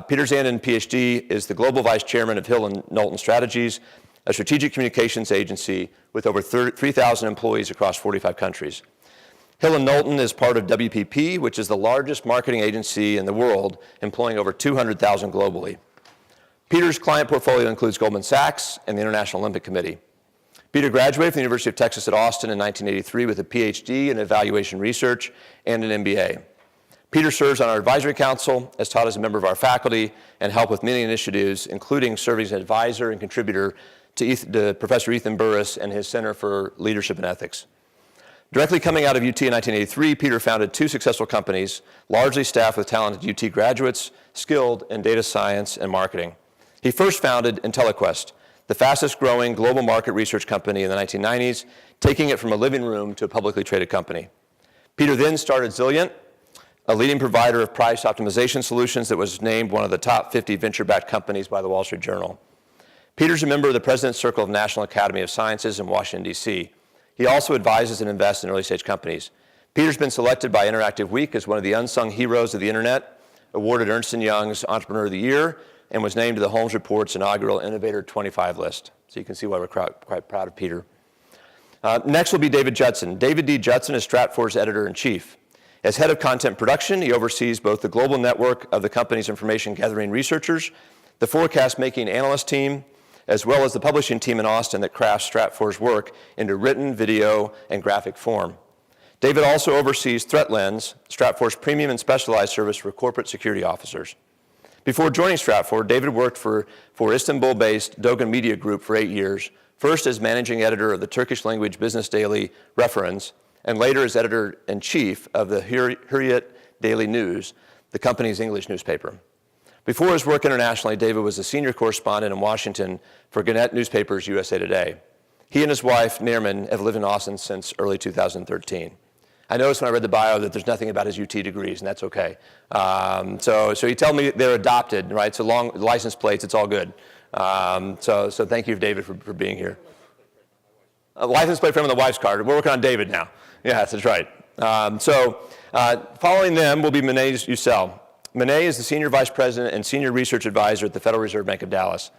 Peter Zandan, PhD, is the Global Vice Chairman of Hill+Knowlton Strategies, a strategic communications agency with over 3,000 employees across 45 countries. Hill+Knowlton is part of WPP, which is the largest marketing agency in the world, employing over 200,000 globally. Peter's client portfolio includes Goldman Sachs and the International Olympic Committee. Peter graduated from the University of Texas at Austin in 1983 with a PhD in evaluation research and an MBA. Peter serves on our advisory council, has taught as a member of our faculty, and helped with many initiatives, including serving as an advisor and contributor to Professor Ethan Burris and his Center for Leadership and Ethics. Directly coming out of UT in 1983, Peter founded 2 successful companies, largely staffed with talented UT graduates, skilled in data science and marketing. He first founded IntelliQuest, the fastest growing global market research company in the 1990s, taking it from a living room to a publicly traded company. Peter then started Zilliant, a leading provider of price optimization solutions that was named one of the top 50 venture-backed companies by the Wall Street Journal. Peter's a member of the President's Circle of National Academy of Sciences in Washington, D.C. He also advises and invests in early-stage companies. Peter's been selected by Interactive Week as one of the unsung heroes of the internet, awarded Ernst & Young's Entrepreneur of the Year, and was named to the Holmes Report's inaugural Innovator 25 list. So you can see why we're quite proud of Peter. Next will be David Judson. David D. Judson is Stratfor's editor-in-chief. As head of content production, he oversees both the global network of the company's information gathering researchers, the forecast-making analyst team, as well as the publishing team in Austin that crafts Stratfor's work into written, video, and graphic form. David also oversees ThreatLens, Stratfor's premium and specialized service for corporate security officers. Before joining Stratfor, David worked for Istanbul-based Dogan Media Group for 8 years, first as managing editor of the Turkish-language business daily Reference, and later as editor-in-chief of the Hurriyet Daily News, the company's English newspaper. Before his work internationally, David was a senior correspondent in Washington for Gannett Newspaper's USA Today. He and his wife, Nirman, have lived in Austin since early 2013. I noticed when I read the bio that there's nothing about his UT degrees, and that's okay. So he told me they're adopted, right? So long license plates, it's all good. So thank you, David, for being here. A license plate for him on the wife's card. We're working on David now. Yes, that's right. Following them will be Yücel. Monet is the Senior Vice President and Senior Research Advisor at the Federal Reserve Bank of Dallas.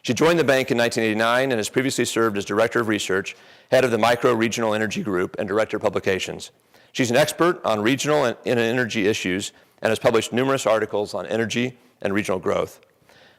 She joined the bank in 1989 and has previously served as Director of Research, Head of the Micro-Regional Energy Group, and Director of Publications. She's an expert on regional and energy issues and has published numerous articles on energy and regional growth.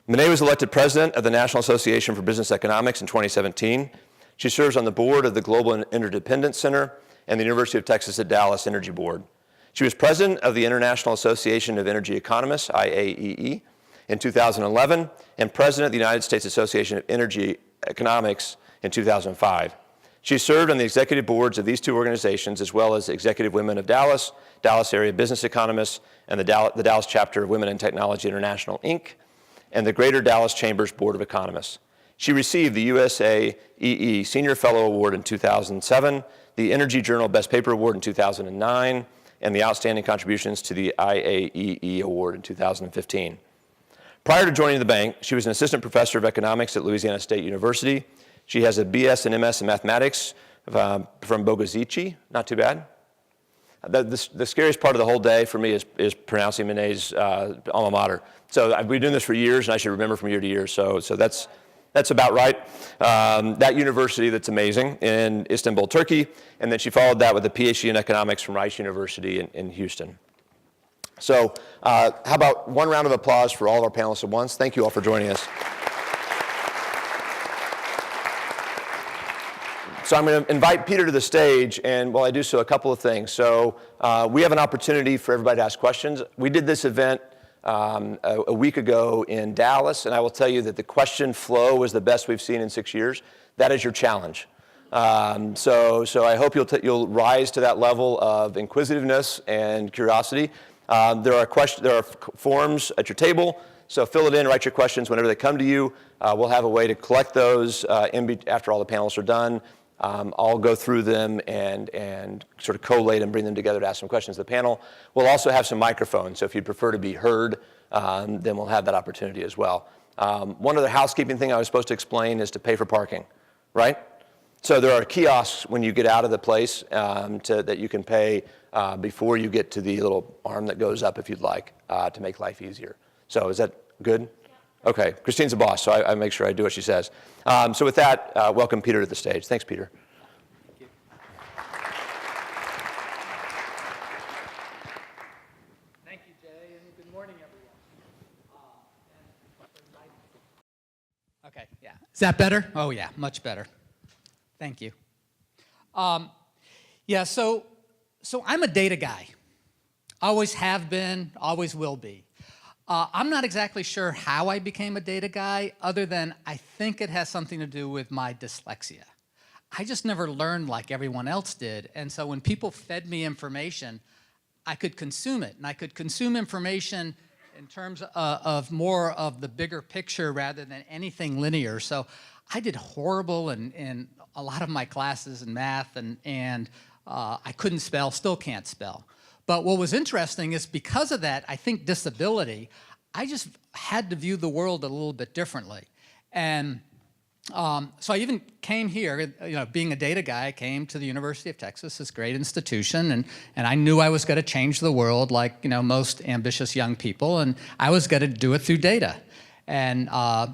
Monet was elected President of the National Association for Business Economics in 2017. She serves on the board of the Global Interdependence Center and the University of Texas at Dallas Energy Board. She was president of the International Association of Energy Economists, IAEE, in 2011, and president of the United States Association of Energy Economics in 2005. She served on the executive boards of these 2 organizations, as well as Executive Women of Dallas, Dallas Area Business Economists, and the Dallas chapter of Women in Technology International, Inc., and the Greater Dallas Chambers Board of Economists. She received the USAEE Senior Fellow Award in 2007, the Energy Journal Best Paper Award in 2009, and the Outstanding Contributions to the IAEE Award in 2015. Prior to joining the bank, she was an assistant professor of economics at Louisiana State University. She has a BS and MS in mathematics from Bogazici, not too bad. The scariest part of the whole day for me is pronouncing Monet's alma mater. So I've been doing this for years, and I should remember from year to year, so that's about right. That university that's amazing in Istanbul, Turkey, and then she followed that with a PhD in economics from Rice University in Houston. So how about one round of applause for all of our panelists at once? Thank you all for joining us. So I'm going to invite Peter to the stage, and while I do so, a couple of things. So we have an opportunity for everybody to ask questions. We did this event a week ago in Dallas, and I will tell you that the question flow was the best we've seen in 6 years. That is your challenge. So I hope you'll rise to that level of inquisitiveness and curiosity. There are forms at your table, so fill it in, write your questions whenever they come to you. We'll have a way to collect those after all the panelists are done. I'll go through them and sort of collate and bring them together to ask some questions to the panel. We'll also have some microphones, so if you'd prefer to be heard, then we'll have that opportunity as well. One other housekeeping thing I was supposed to explain is to pay for parking, right? So there are kiosks when you get out of the place that you can pay before you get to the little arm that goes up if you'd like to make life easier. So is that good? Okay, Christine's the boss, so I make sure I do what she says. So with that, welcome Peter to the stage. Thanks, Peter. Thank you. Thank you, Jay, and good morning, everyone. Okay, yeah. Is that better? Oh, yeah, much better. Thank you. Yeah, so I'm a data guy. Always have been, always will be. I'm not exactly sure how I became a data guy, other than I think it has something to do with my dyslexia. I just never learned like everyone else did, and so when people fed me information, I could consume it, and I could consume information in terms of more of the bigger picture rather than anything linear. So I did horrible in a lot of my classes in math, and I couldn't spell, still can't spell. But what was interesting is because of that, I think disability, I just had to view the world a little bit differently. And so I even came here, being a data guy, I came to the University of Texas, this great institution, and I knew I was going to change the world like most ambitious young people, and I was going to do it through data. And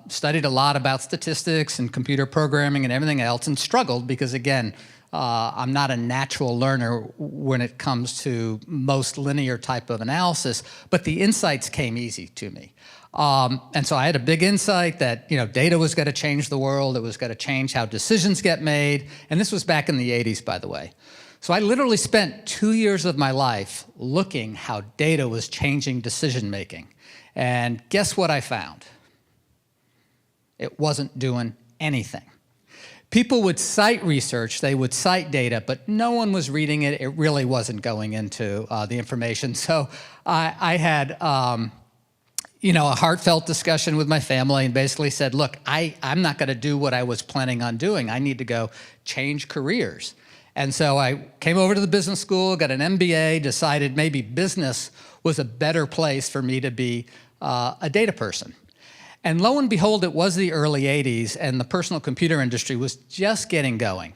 studied a lot about statistics and computer programming and everything else, and struggled because, again, I'm not a natural learner when it comes to most linear type of analysis, but the insights came easy to me. And so I had a big insight that data was going to change the world, it was going to change how decisions get made, and this was back in the 80s, by the way. So I literally spent 2 years of my life looking how data was changing decision making. And guess what I found? It wasn't doing anything. People would cite research, they would cite data, but no one was reading it. It really wasn't going into the information. So I had a heartfelt discussion with my family and basically said, look, I'm not going to do what I was planning on doing. I need to go change careers. And so I came over to the business school, got an MBA, decided maybe business was a better place for me to be a data person. And lo and behold, it was the early 80s, and the personal computer industry was just getting going.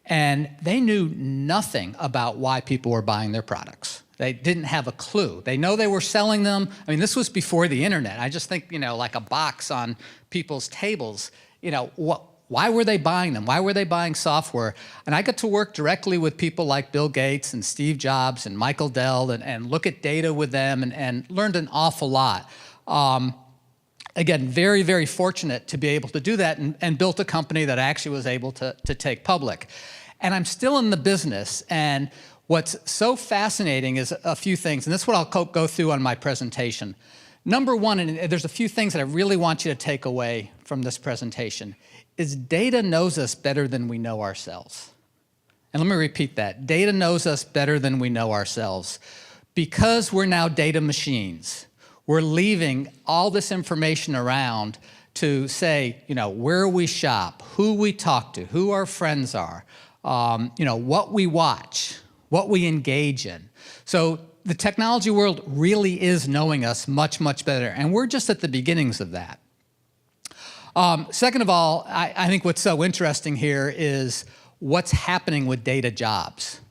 And they knew nothing about why people were buying their products. They didn't have a clue. They know they were selling them. I mean, this was before the internet. I just think, like a box on people's tables. Why were they buying them? Why were they buying software? And I got to work directly with people like Bill Gates and Steve Jobs and Michael Dell and look at data with them and learned an awful lot. Again, very, very fortunate to be able to do that and built a company that actually was able to take public. And I'm still in the business, and what's so fascinating is a few things, and this is what I'll go through on my presentation. Number one, and there's a few things that I really want you to take away from this presentation, is data knows us better than we know ourselves. And let me repeat that. Data knows us better than we know ourselves. Because we're now data machines, we're leaving all this information around to say, where we shop, who we talk to, who our friends are, what we watch, what we engage in. So the technology world really is knowing us much, much better, and we're just at the beginnings of that. Second of all, I think what's so interesting here is what's happening with data jobs.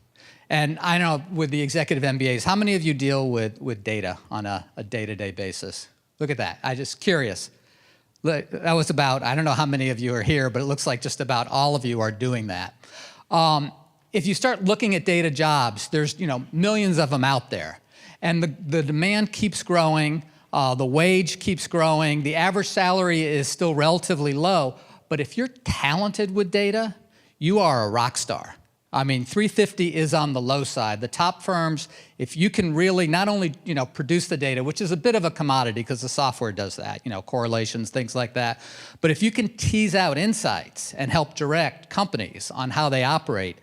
And I know with the executive MBAs, how many of you deal with data on a day-to-day basis? Look at that. I'm just curious. That was about, I don't know how many of you are here, but it looks like just about all of you are doing that. If you start looking at data jobs, there's millions of them out there. And the demand keeps growing, the wage keeps growing, the average salary is still relatively low, but if you're talented with data, you are a rock star. I mean, 350 is on the low side. The top firms, if you can really not only produce the data, which is a bit of a commodity because the software does that, correlations, things like that, but if you can tease out insights and help direct companies on how they operate,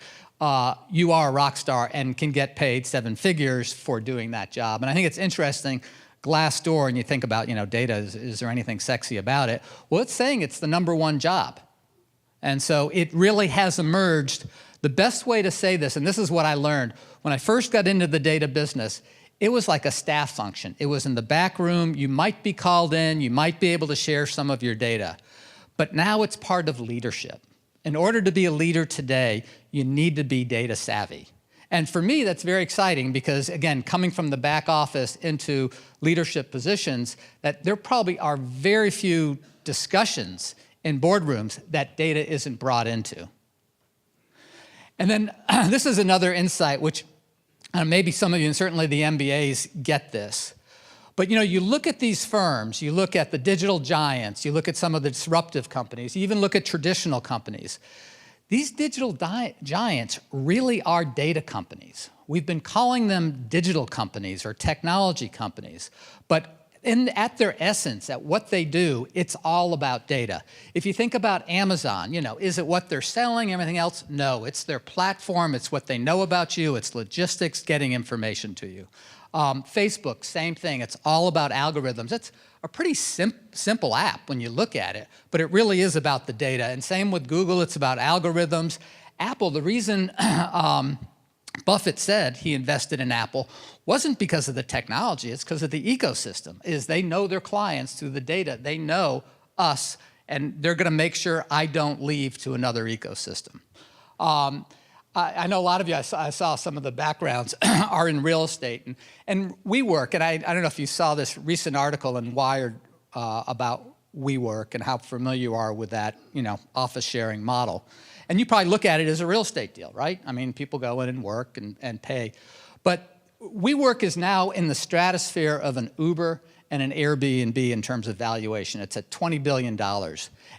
you are a rock star and can get paid 7 figures for doing that job. And I think it's interesting, Glassdoor, and you think about data, is there anything sexy about it? Well, it's saying it's the #1 job. And so it really has emerged. The best way to say this, and this is what I learned, when I first got into the data business, it was like a staff function. It was in the back room. You might be called in. You might be able to share some of your data. But now it's part of leadership. In order to be a leader today, you need to be data savvy. And for me, that's very exciting because, again, coming from the back office into leadership positions, that there probably are very few discussions in boardrooms that data isn't brought into. And then this is another insight, which maybe some of you, and certainly the MBAs, get this. But you look at these firms, you look at the digital giants, you look at some of the disruptive companies, you even look at traditional companies. These digital giants really are data companies. We've been calling them digital companies or technology companies, but at their essence, at what they do, it's all about data. If you think about Amazon, is it what they're selling, everything else? No, it's their platform, it's what they know about you, it's logistics, getting information to you. Facebook, same thing, it's all about algorithms. It's a pretty simple app when you look at it, but it really is about the data. And same with Google, it's about algorithms. Apple, the reason Buffett said he invested in Apple wasn't because of the technology, it's because of the ecosystem, is they know their clients through the data. They know us, and they're gonna make sure I don't leave to another ecosystem. I know a lot of you, I saw some of the backgrounds are in real estate. And WeWork, and I don't know if you saw this recent article in Wired about WeWork and how familiar you are with that office sharing model. And you probably look at it as a real estate deal, right? I mean, people go in and work and pay. But WeWork is now in the stratosphere of an Uber and an Airbnb in terms of valuation. It's at $20 billion.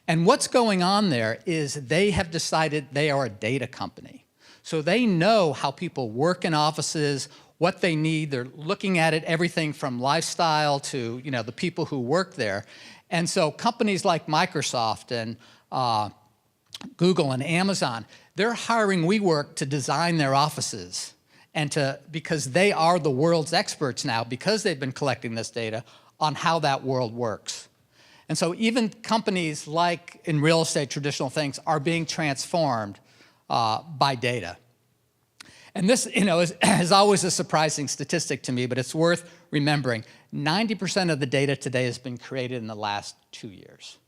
And what's going on there is they have decided they are a data company. So they know how people work in offices, what they need. They're looking at it, everything from lifestyle to the people who work there. And so companies like Microsoft and Google and Amazon, they're hiring WeWork to design their offices because they are the world's experts now, because they've been collecting this data on how that world works. And so even companies like in real estate, traditional things, are being transformed by data. And this is always a surprising statistic to me, but it's worth remembering. 90% of the data today has been created in the last 2 years.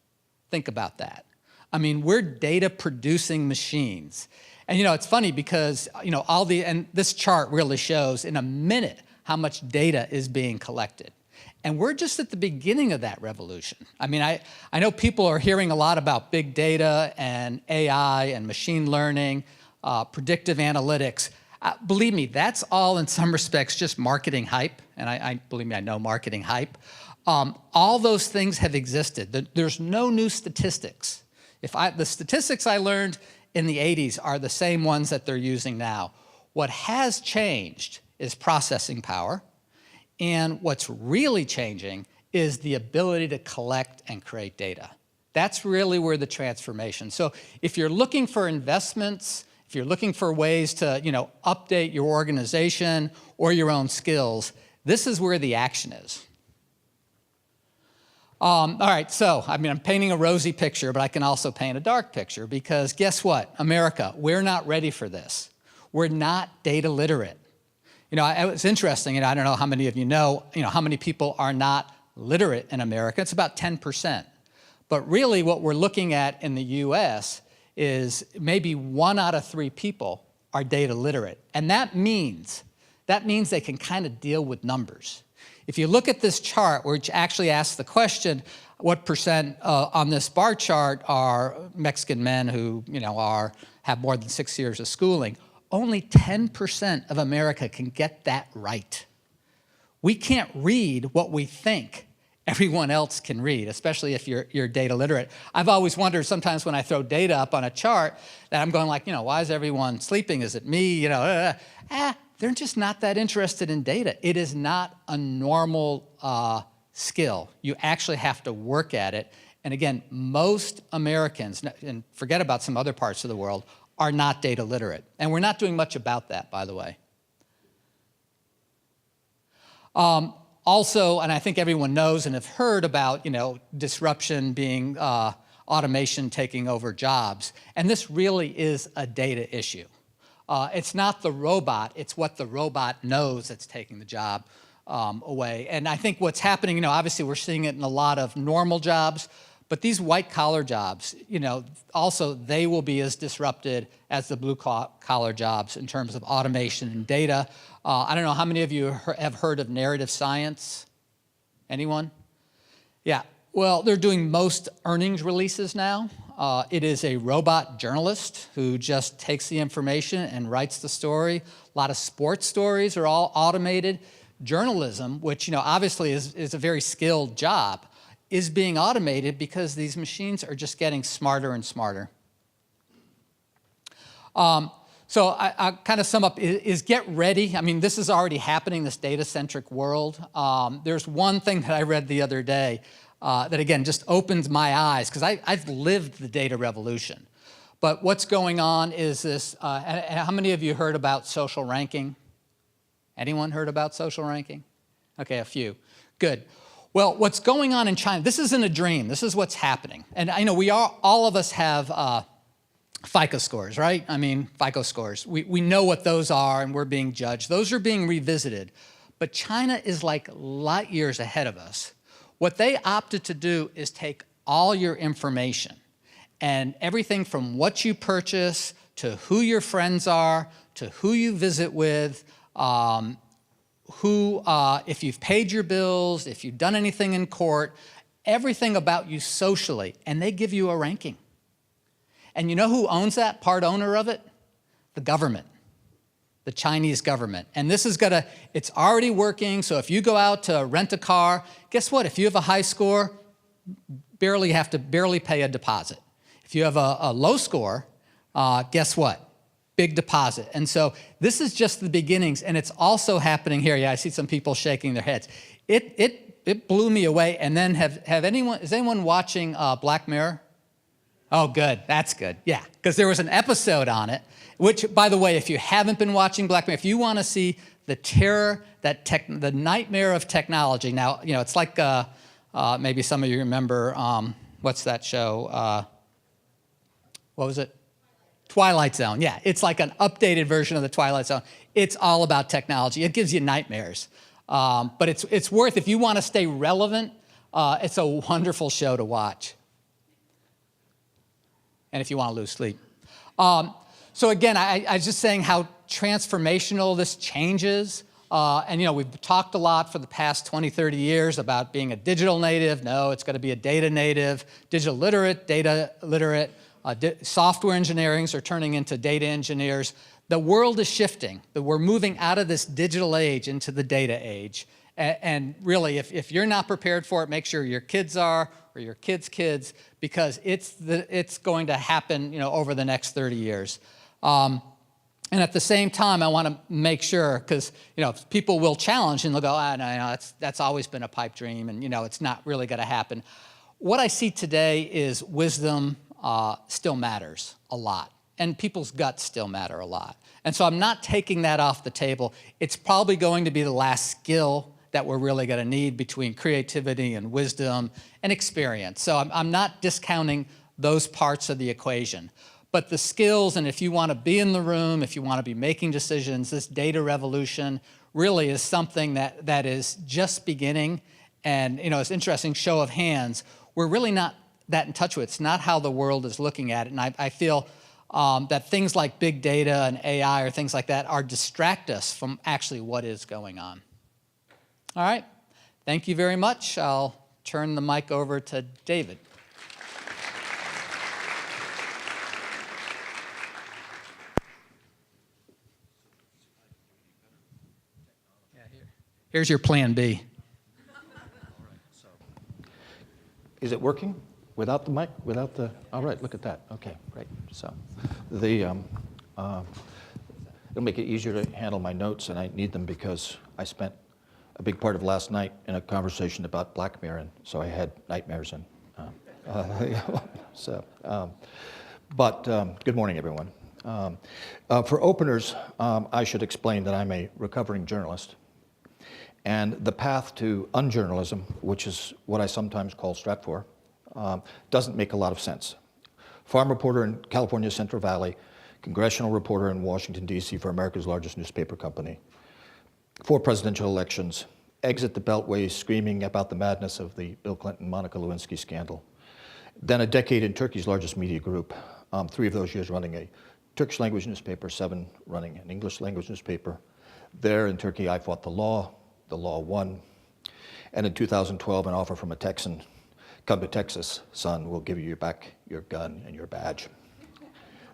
Think about that. I mean, we're data producing machines. And it's funny because and this chart really shows in a minute how much data is being collected. And we're just at the beginning of that revolution. I mean, I know people are hearing a lot about big data and AI and machine learning, predictive analytics. Believe me, that's all in some respects just marketing hype. And believe me, I know marketing hype. All those things have existed. There's no new statistics. The statistics I learned in the 80s are the same ones that they're using now. What has changed is processing power. And what's really changing is the ability to collect and create data. That's really where the transformation. So if you're looking for investments, if you're looking for ways to update your organization or your own skills, this is where the action is. All right, so I'm painting a rosy picture, but I can also paint a dark picture because guess what? America, we're not ready for this. We're not data literate. It's interesting, I don't know how many of you know how many people are not literate in America. It's about 10%. But really what we're looking at in the US is maybe 1 out of 3 people are data literate. And that means they can kind of deal with numbers. If you look at this chart, which actually asks the question, what percent on this bar chart are Mexican men who have more than 6 years of schooling, only 10% of America can get that right. We can't read what we think everyone else can read, especially if you're data literate. I've always wondered sometimes when I throw data up on a chart that I'm going like, why is everyone sleeping? Is it me? They're just not that interested in data. It is not a normal skill. You actually have to work at it. And again, most Americans, and forget about some other parts of the world, are not data literate. And we're not doing much about that, by the way. Also, and I think everyone knows and have heard about, disruption being automation taking over jobs. And this really is a data issue. It's not the robot, it's what the robot knows that's taking the job away. And I think what's happening, obviously we're seeing it in a lot of normal jobs, But these white-collar jobs, also they will be as disrupted as the blue-collar jobs in terms of automation and data. I don't know how many of you have heard of narrative science? Anyone? Yeah. Well, they're doing most earnings releases now. It is a robot journalist who just takes the information and writes the story. A lot of sports stories are all automated. Journalism, which obviously is a very skilled job, is being automated because these machines are just getting smarter and smarter. So I kind of sum up, is get ready. I mean, this is already happening, this data-centric world. There's one thing that I read the other day that, again, just opens my eyes, because I've lived the data revolution. But what's going on is this, how many of you heard about social ranking? Anyone heard about social ranking? Okay, a few. Good. Well, what's going on in China, this isn't a dream. This is what's happening. And I know all of us have FICO scores, right? I mean, FICO scores. We know what those are, and we're being judged. Those are being revisited. But China is like light years ahead of us. What they opted to do is take all your information, and everything from what you purchase to who your friends are, to who you visit with, if you've paid your bills, if you've done anything in court, everything about you socially, and they give you a ranking. And you know who owns that, part owner of it? The government, the Chinese government. And this is it's already working, so if you go out to rent a car, guess what? If you have a high score, have to pay a deposit. If you have a low score, guess what? Big deposit. And so this is just the beginnings, and it's also happening here. Yeah, I see some people shaking their heads. It blew me away. And then is anyone watching Black Mirror? Oh, good. That's good. Yeah, because there was an episode on it, which, by the way, if you haven't been watching Black Mirror, if you want to see the terror, the nightmare of technology. Now, it's like maybe some of you remember what's that show? What was it? Twilight Zone. Yeah, it's like an updated version of the Twilight Zone. It's all about technology. It gives you nightmares. But it's worth, if you want to stay relevant, it's a wonderful show to watch. And if you want to lose sleep. So again, I was just saying how transformational this changes. And we've talked a lot for the past 20, 30 years about being a digital native. No, it's got to be a data native, digital literate, data literate. Software engineers are turning into data engineers. The world is shifting. We're moving out of this digital age into the data age. And really, if you're not prepared for it, make sure your kids are, or your kids' kids, because it's going to happen over the next 30 years. And at the same time, I want to make sure, because people will challenge and they'll go, no, that's always been a pipe dream, and it's not really going to happen. What I see today is wisdom still matters a lot, and people's guts still matter a lot. And so I'm not taking that off the table. It's probably going to be the last skill that we're really going to need between creativity and wisdom and experience. So I'm not discounting those parts of the equation. But the skills, and if you want to be in the room, if you want to be making decisions, this data revolution really is something that is just beginning. And it's interesting, show of hands, we're really not that in touch with. It's not how the world is looking at it. And I feel that things like big data and AI or things like that distract us from actually what is going on. All right, thank you very much. I'll turn the mic over to David. Here's your plan B. Is it working? Without the mic? Without the, all right, look at that. Okay, great. So it'll make it easier to handle my notes, and I need them because I spent a big part of last night in a conversation about Black Mirror, and so I had nightmares. And good morning, everyone. For openers, I should explain that I'm a recovering journalist, and the path to unjournalism, which is what I sometimes call Stratfor, doesn't make a lot of sense. Farm reporter in California's Central Valley, congressional reporter in Washington, D.C. for America's largest newspaper company. 4 presidential elections, exit the Beltway screaming about the madness of the Bill Clinton-Monica Lewinsky scandal. then a decade in Turkey's largest media group, 3 of those years running a Turkish language newspaper, 7 running an English language newspaper. There in Turkey, I fought the law won, and in 2012, an offer from a Texan, come to Texas, son, we'll give you back your gun and your badge.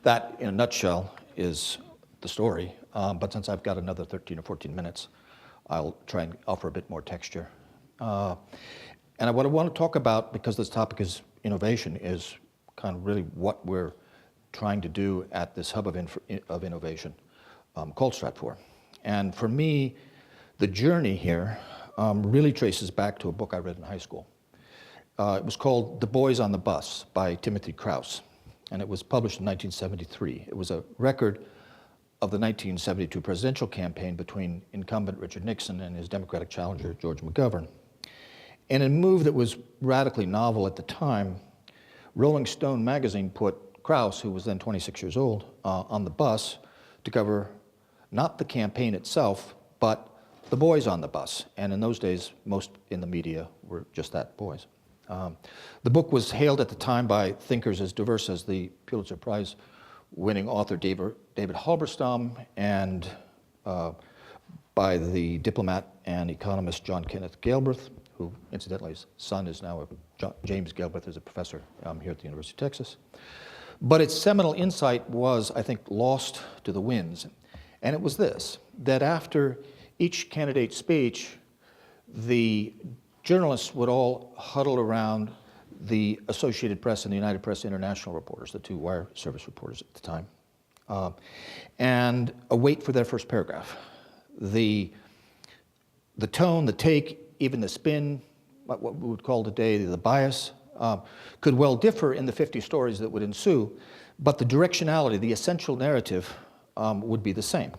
That, in a nutshell, is the story, but since I've got another 13 or 14 minutes, I'll try and offer a bit more texture. And what I want to talk about, because this topic is innovation, is kind of really what we're trying to do at this hub of innovation called Stratfor. And for me, the journey here really traces back to a book I read in high school. It was called The Boys on the Bus by Timothy Krause, and it was published in 1973. It was a record of the 1972 presidential campaign between incumbent Richard Nixon and his Democratic challenger, George McGovern. In a move that was radically novel at the time, Rolling Stone magazine put Krause, who was then 26 years old, on the bus to cover not the campaign itself, but the boys on the bus. And in those days, most in the media were just that, boys. The book was hailed at the time by thinkers as diverse as the Pulitzer Prize winning author David Halberstam and by the diplomat and economist John Kenneth Galbraith, who incidentally his son is now, James Galbraith is a professor here at the University of Texas. But its seminal insight was, I think, lost to the winds. And it was this, that after each candidate's speech, the journalists would all huddle around the Associated Press and the United Press International reporters, the 2 wire service reporters at the time, and await for their first paragraph. The tone, the take, even the spin, what we would call today the bias, could well differ in the 50 stories that would ensue, but the directionality, the essential narrative, would be the same.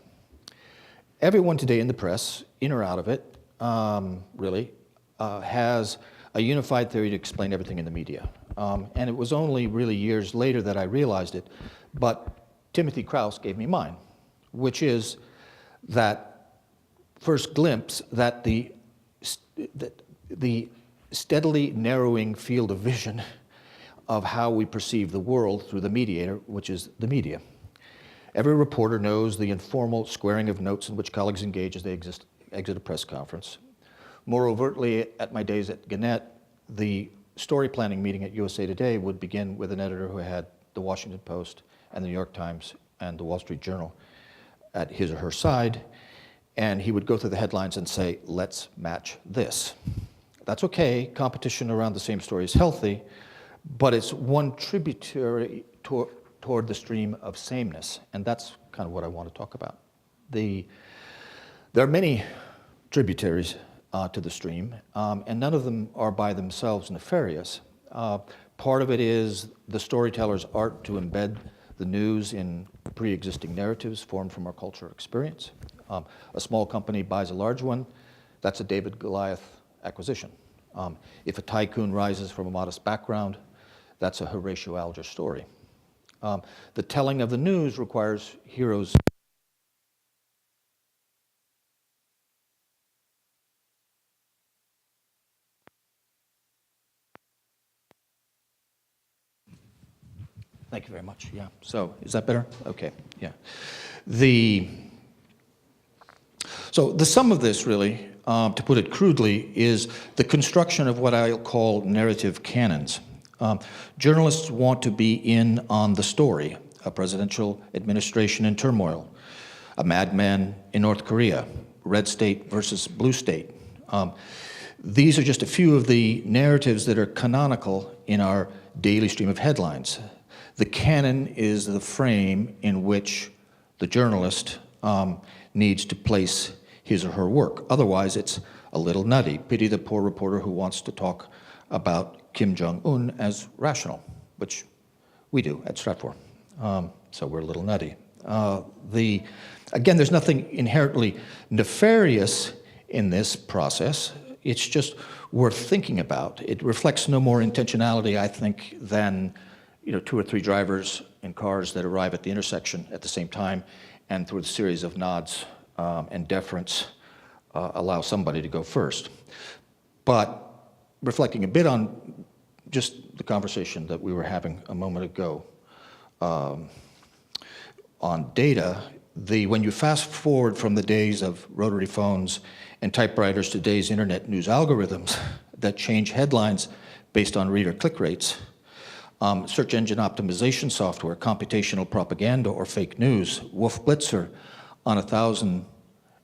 Everyone today in the press, in or out of it, really, has a unified theory to explain everything in the media. And it was only really years later that I realized it, but Timothy Krause gave me mine, which is that first glimpse that the steadily narrowing field of vision of how we perceive the world through the mediator, which is the media. Every reporter knows the informal squaring of notes in which colleagues engage as they exit a press conference. More overtly, at my days at Gannett, the story planning meeting at USA Today would begin with an editor who had the Washington Post and the New York Times and the Wall Street Journal at his or her side, and he would go through the headlines and say, let's match this. That's okay, competition around the same story is healthy, but it's one tributary toward the stream of sameness, and that's kind of what I want to talk about. There are many tributaries to the stream, and none of them are by themselves nefarious. Part of it is the storyteller's art to embed the news in pre-existing narratives formed from our cultural experience. A small company buys a large one, that's a David Goliath acquisition. If a tycoon rises from a modest background, that's a Horatio Alger story. The telling of the news requires heroes. Thank you very much. Yeah. So is that better? Okay. Yeah. So the sum of this, really, to put it crudely, is the construction of what I'll call narrative canons. Journalists want to be in on the story: a presidential administration in turmoil, a madman in North Korea, red state versus blue state. These are just a few of the narratives that are canonical in our daily stream of headlines. The canon is the frame in which the journalist needs to place his or her work. Otherwise, it's a little nutty. Pity the poor reporter who wants to talk about Kim Jong-un as rational, which we do at Stratfor. So we're a little nutty. Again, there's nothing inherently nefarious in this process. It's just worth thinking about. It reflects no more intentionality, I think, than 2 or 3 drivers in cars that arrive at the intersection at the same time, and through a series of nods and deference, allow somebody to go first. But reflecting a bit on just the conversation that we were having a moment ago on data, when you fast forward from the days of rotary phones and typewriters to today's internet news algorithms that change headlines based on reader click rates, search engine optimization software, computational propaganda, or fake news, Wolf Blitzer on 1,000,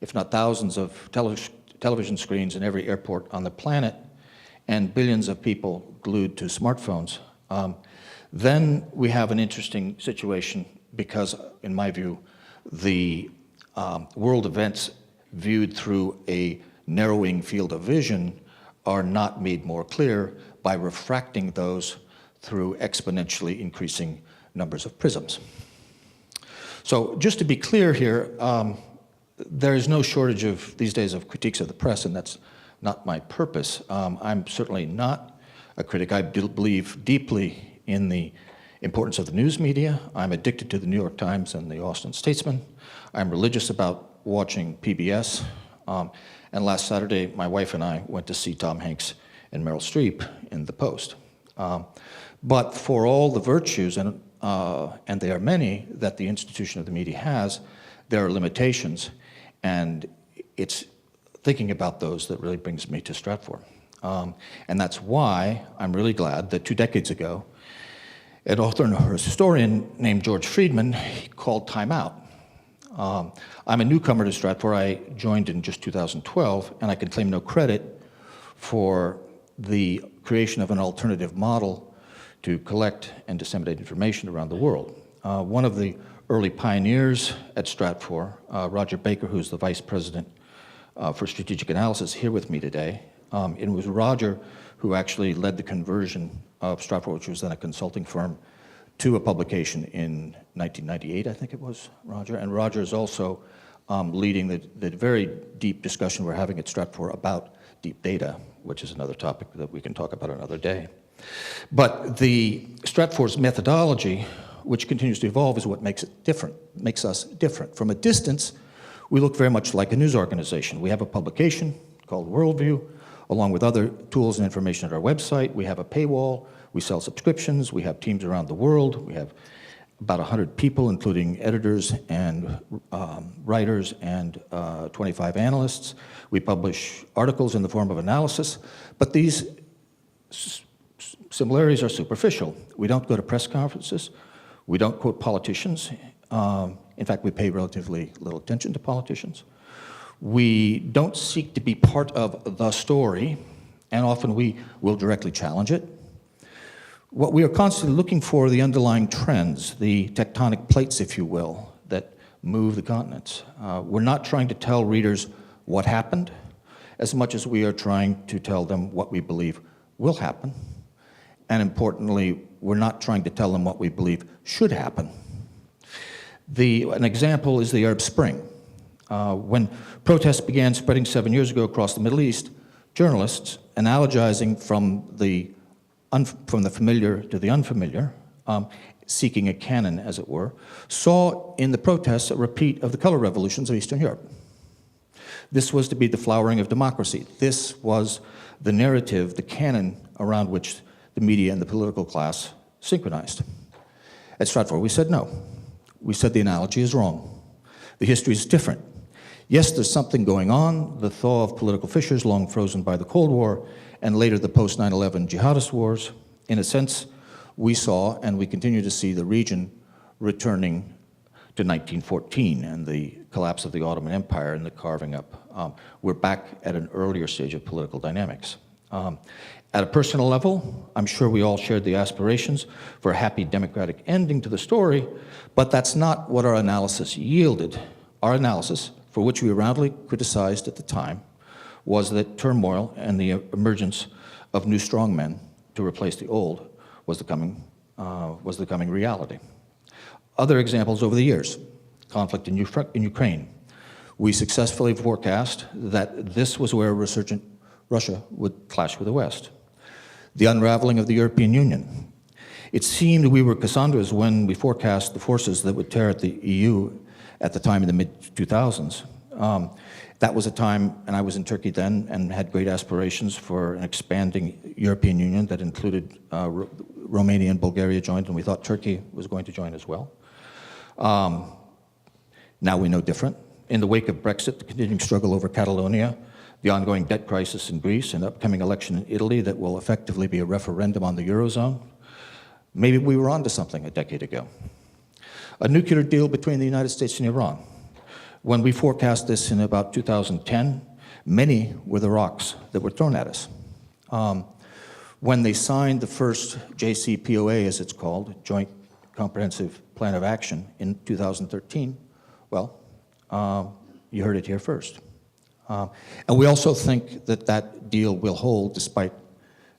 if not thousands of television screens in every airport on the planet, and billions of people glued to smartphones. Then we have an interesting situation because, in my view, the world events viewed through a narrowing field of vision are not made more clear by refracting those through exponentially increasing numbers of prisms. So just to be clear here, there is no shortage of, these days, of critiques of the press, and that's not my purpose. I'm certainly not a critic. I believe deeply in the importance of the news media. I'm addicted to the New York Times and the Austin Statesman. I'm religious about watching PBS. And last Saturday, my wife and I went to see Tom Hanks and Meryl Streep in The Post. But for all the virtues, and there are many, that the institution of the media has, there are limitations. And it's thinking about those that really brings me to Stratfor. And that's why I'm really glad that 2 decades ago, an author and a historian named George Friedman called time out. I'm a newcomer to Stratfor. I joined in just 2012, and I can claim no credit for the creation of an alternative model to collect and disseminate information around the world. One of the early pioneers at Stratfor, Roger Baker, who's the vice president for strategic analysis, here with me today. It was Roger who actually led the conversion of Strafor, which was then a consulting firm, to a publication in 1998, I think it was, Roger. And Roger is also leading the very deep discussion we're having at Stratfor about deep data, which is another topic that we can talk about another day. But the Stratfor's methodology, which continues to evolve, is what makes it different, makes us different. From a distance, we look very much like a news organization. We have a publication called Worldview, along with other tools and information at our website. We have a paywall. We sell subscriptions. We have teams around the world. We have about 100 people, including editors and writers and 25 analysts. We publish articles in the form of analysis, but these similarities are superficial. We don't go to press conferences. We don't quote politicians. In fact, we pay relatively little attention to politicians. We don't seek to be part of the story, and often we will directly challenge it. What we are constantly looking for are the underlying trends, the tectonic plates, if you will, that move the continents. We're not trying to tell readers what happened as much as we are trying to tell them what we believe will happen. And importantly, we're not trying to tell them what we believe should happen. An example is the Arab Spring. When protests began spreading 7 years ago across the Middle East, journalists, analogizing from the familiar to the unfamiliar, seeking a canon, as it were, saw in the protests a repeat of the color revolutions of Eastern Europe. This was to be the flowering of democracy. This was the narrative, the canon around which the media and the political class synchronized. At Stratfor, we said no. We said the analogy is wrong. The history is different. Yes, there's something going on, the thaw of political fissures long frozen by the Cold War, and later the post-9/11 jihadist wars. In a sense, we saw, and we continue to see, the region returning to 1914 and the collapse of the Ottoman Empire and the carving up. We're back at an earlier stage of political dynamics. At a personal level, I'm sure we all shared the aspirations for a happy democratic ending to the story, but that's not what our analysis yielded. Our analysis, for which we roundly criticized at the time, was that turmoil and the emergence of new strongmen to replace the old was the coming reality. Other examples over the years, conflict in Ukraine. We successfully forecast that this was where resurgent Russia would clash with the West. The unraveling of the European Union. It seemed we were Cassandras when we forecast the forces that would tear at the EU at the time in the mid-2000s. That was a time, and I was in Turkey then, and had great aspirations for an expanding European Union that included Romania and Bulgaria joined, and we thought Turkey was going to join as well. Now we know different. In the wake of Brexit, the continuing struggle over Catalonia, the ongoing debt crisis in Greece, and upcoming election in Italy that will effectively be a referendum on the Eurozone, maybe we were onto something a decade ago. A nuclear deal between the United States and Iran. When we forecast this in about 2010, many were the rocks that were thrown at us. When they signed the first JCPOA, as it's called, Joint Comprehensive Plan of Action, in 2013, well, you heard it here first. And we also think that that deal will hold despite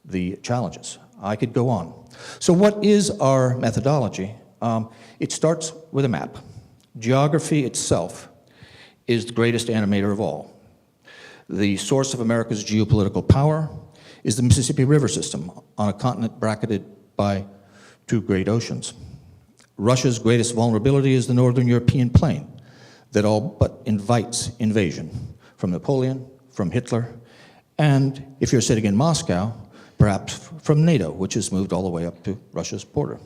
the challenges. I could go on. So what is our methodology? It starts with a map. Geography itself is the greatest animator of all. The source of America's geopolitical power is the Mississippi River system on a continent bracketed by two great oceans. Russia's greatest vulnerability is the northern European plain that all but invites invasion from Napoleon, from Hitler, and if you're sitting in Moscow, perhaps from NATO, which has moved all the way up to Russia's border.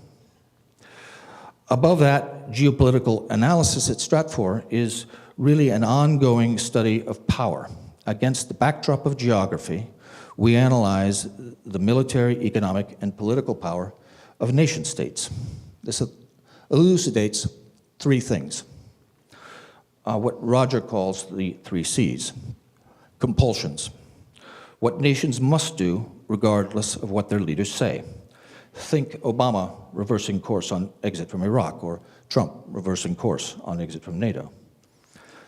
Above that, geopolitical analysis at Stratfor is really an ongoing study of power. Against the backdrop of geography, we analyze the military, economic, and political power of nation states. This elucidates three things. What Roger calls the 3 C's. Compulsions. What nations must do regardless of what their leaders say. Think Obama reversing course on exit from Iraq, or Trump reversing course on exit from NATO.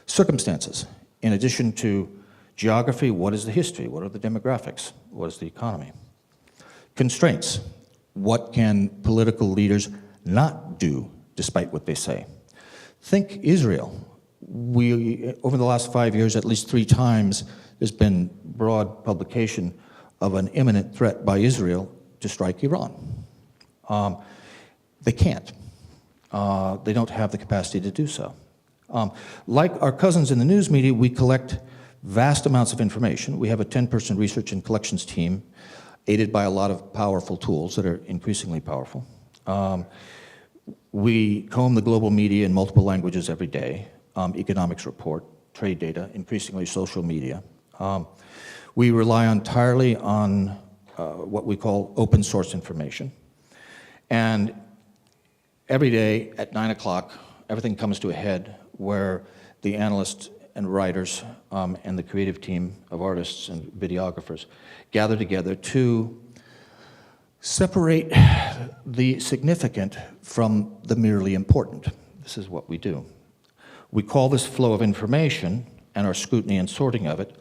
Circumstances. In addition to geography, what is the history? What are the demographics? What is the economy? Constraints. What can political leaders not do despite what they say? Think Israel. Over the last 5 years, at least 3 times, there's been broad publication of an imminent threat by Israel to strike Iran. They can't. They don't have the capacity to do so. Like our cousins in the news media, we collect vast amounts of information. We have a 10-person research and collections team, aided by a lot of powerful tools that are increasingly powerful. We comb the global media in multiple languages every day. Economics report, trade data, increasingly social media. We rely entirely on what we call open source information. And every day at 9 o'clock, everything comes to a head where the analysts and writers and the creative team of artists and videographers gather together to separate the significant from the merely important. This is what we do. We call this flow of information and our scrutiny and sorting of it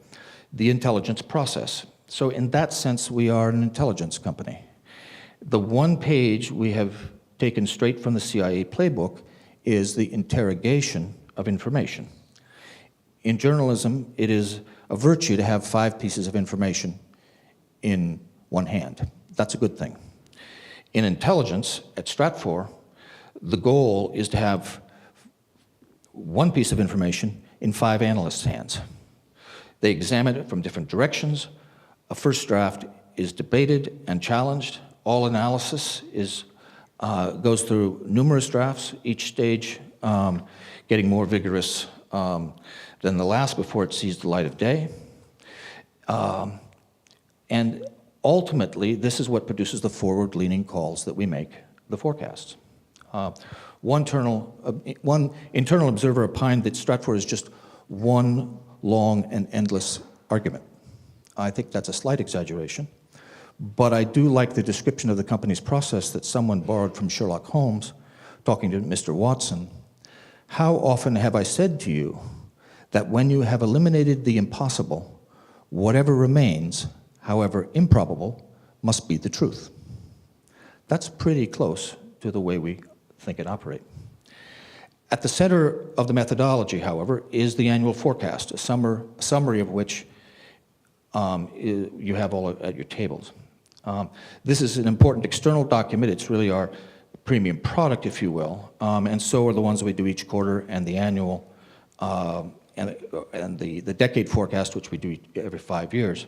the intelligence process. So in that sense, we are an intelligence company. The one page we have taken straight from the CIA playbook is the interrogation of information. In journalism, it is a virtue to have 5 pieces of information in one hand. That's a good thing. In intelligence, at Stratfor, the goal is to have 1 piece of information in 5 analysts' hands. They examine it from different directions. A first draft is debated and challenged. All analysis goes through numerous drafts, each stage getting more vigorous than the last before it sees the light of day. And ultimately, this is what produces the forward-leaning calls that we make, the forecasts. One internal observer opined that Stratfor is just one long and endless argument. I think that's a slight exaggeration, but I do like the description of the company's process that someone borrowed from Sherlock Holmes, talking to Mr. Watson. How often have I said to you that when you have eliminated the impossible, whatever remains, however improbable, must be the truth? That's pretty close to the way we think and operate. At the center of the methodology, however, is the annual forecast, a summary of which you have all at your tables. This is an important external document. It's really our premium product, if you will, and so are the ones that we do each quarter and the annual and the decade forecast, which we do every 5 years.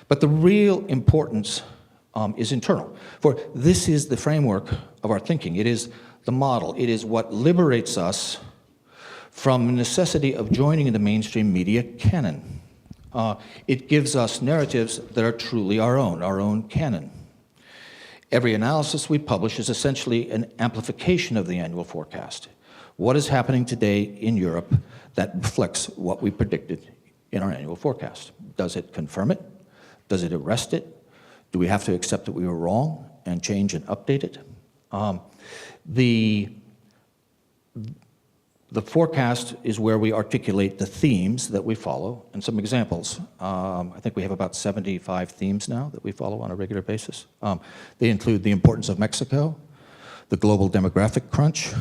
But the real importance is internal. For this is the framework of our thinking. It is the model. It is what liberates us from the necessity of joining the mainstream media canon. It gives us narratives that are truly our own canon. Every analysis we publish is essentially an amplification of the annual forecast. What is happening today in Europe that reflects what we predicted in our annual forecast? Does it confirm it? Does it arrest it? Do we have to accept that we were wrong and change and update it? The forecast is where we articulate the themes that we follow, and some examples. I think we have about 75 themes now that we follow on a regular basis. They include the importance of Mexico, the global demographic crunch,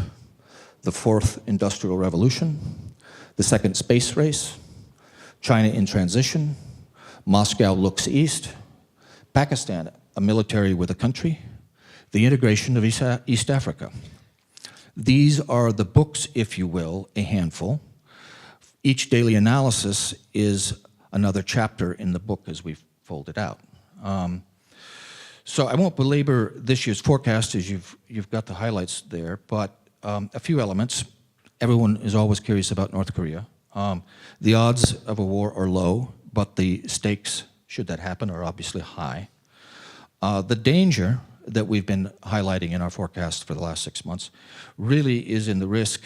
the fourth industrial revolution, the second space race, China in transition, Moscow looks east, Pakistan, a military with a country, the integration of East Africa. These are the books, if you will, a handful. Each daily analysis is another chapter in the book as we fold it out. So I won't belabor this year's forecast as you've got the highlights there, but a few elements. Everyone is always curious about North Korea. The odds of a war are low, but the stakes, should that happen, are obviously high. The danger that we've been highlighting in our forecast for the last 6 months really is in the risk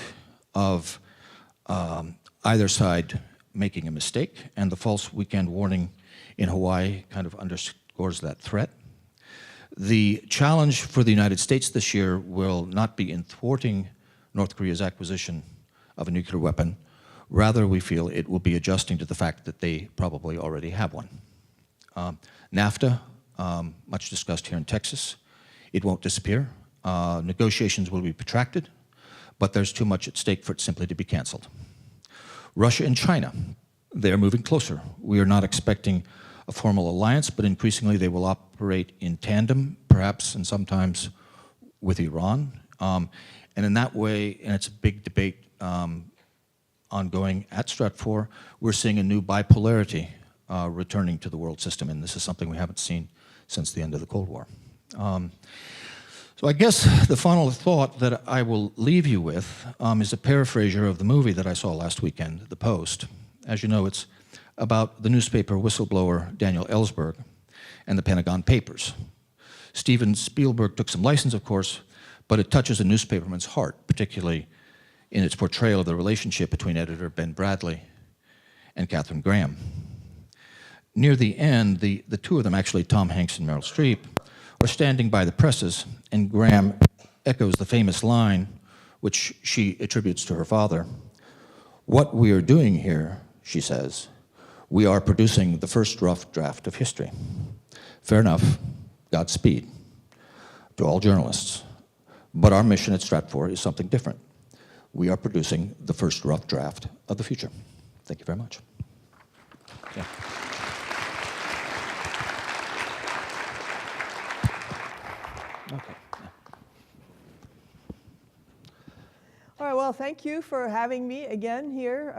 of either side making a mistake, and the false weekend warning in Hawaii kind of underscores that threat. The challenge for the United States this year will not be in thwarting North Korea's acquisition of a nuclear weapon. Rather, we feel it will be adjusting to the fact that they probably already have one. NAFTA, much discussed here in Texas, it won't disappear. Negotiations will be protracted, but there's too much at stake for it simply to be canceled. Russia and China, they're moving closer. We are not expecting a formal alliance, but increasingly they will operate in tandem, perhaps and sometimes with Iran. And in that way, and it's a big debate ongoing at Stratfor, we're seeing a new bipolarity returning to the world system, and this is something we haven't seen since the end of the Cold War. So I guess the final thought that I will leave you with is a paraphraser of the movie that I saw last weekend, The Post. As you know, it's about the newspaper whistleblower Daniel Ellsberg and the Pentagon Papers. Steven Spielberg took some license, of course, but it touches a newspaperman's heart, particularly in its portrayal of the relationship between editor Ben Bradley and Katharine Graham. Near the end, the two of them, actually Tom Hanks and Meryl Streep, are standing by the presses, and Graham echoes the famous line, which she attributes to her father. "What we are doing here," she says, "we are producing the first rough draft of history." Fair enough, Godspeed to all journalists. But our mission at Stratfor is something different. We are producing the first rough draft of the future. Thank you very much. Yeah. Okay. All right, well, thank you for having me again here.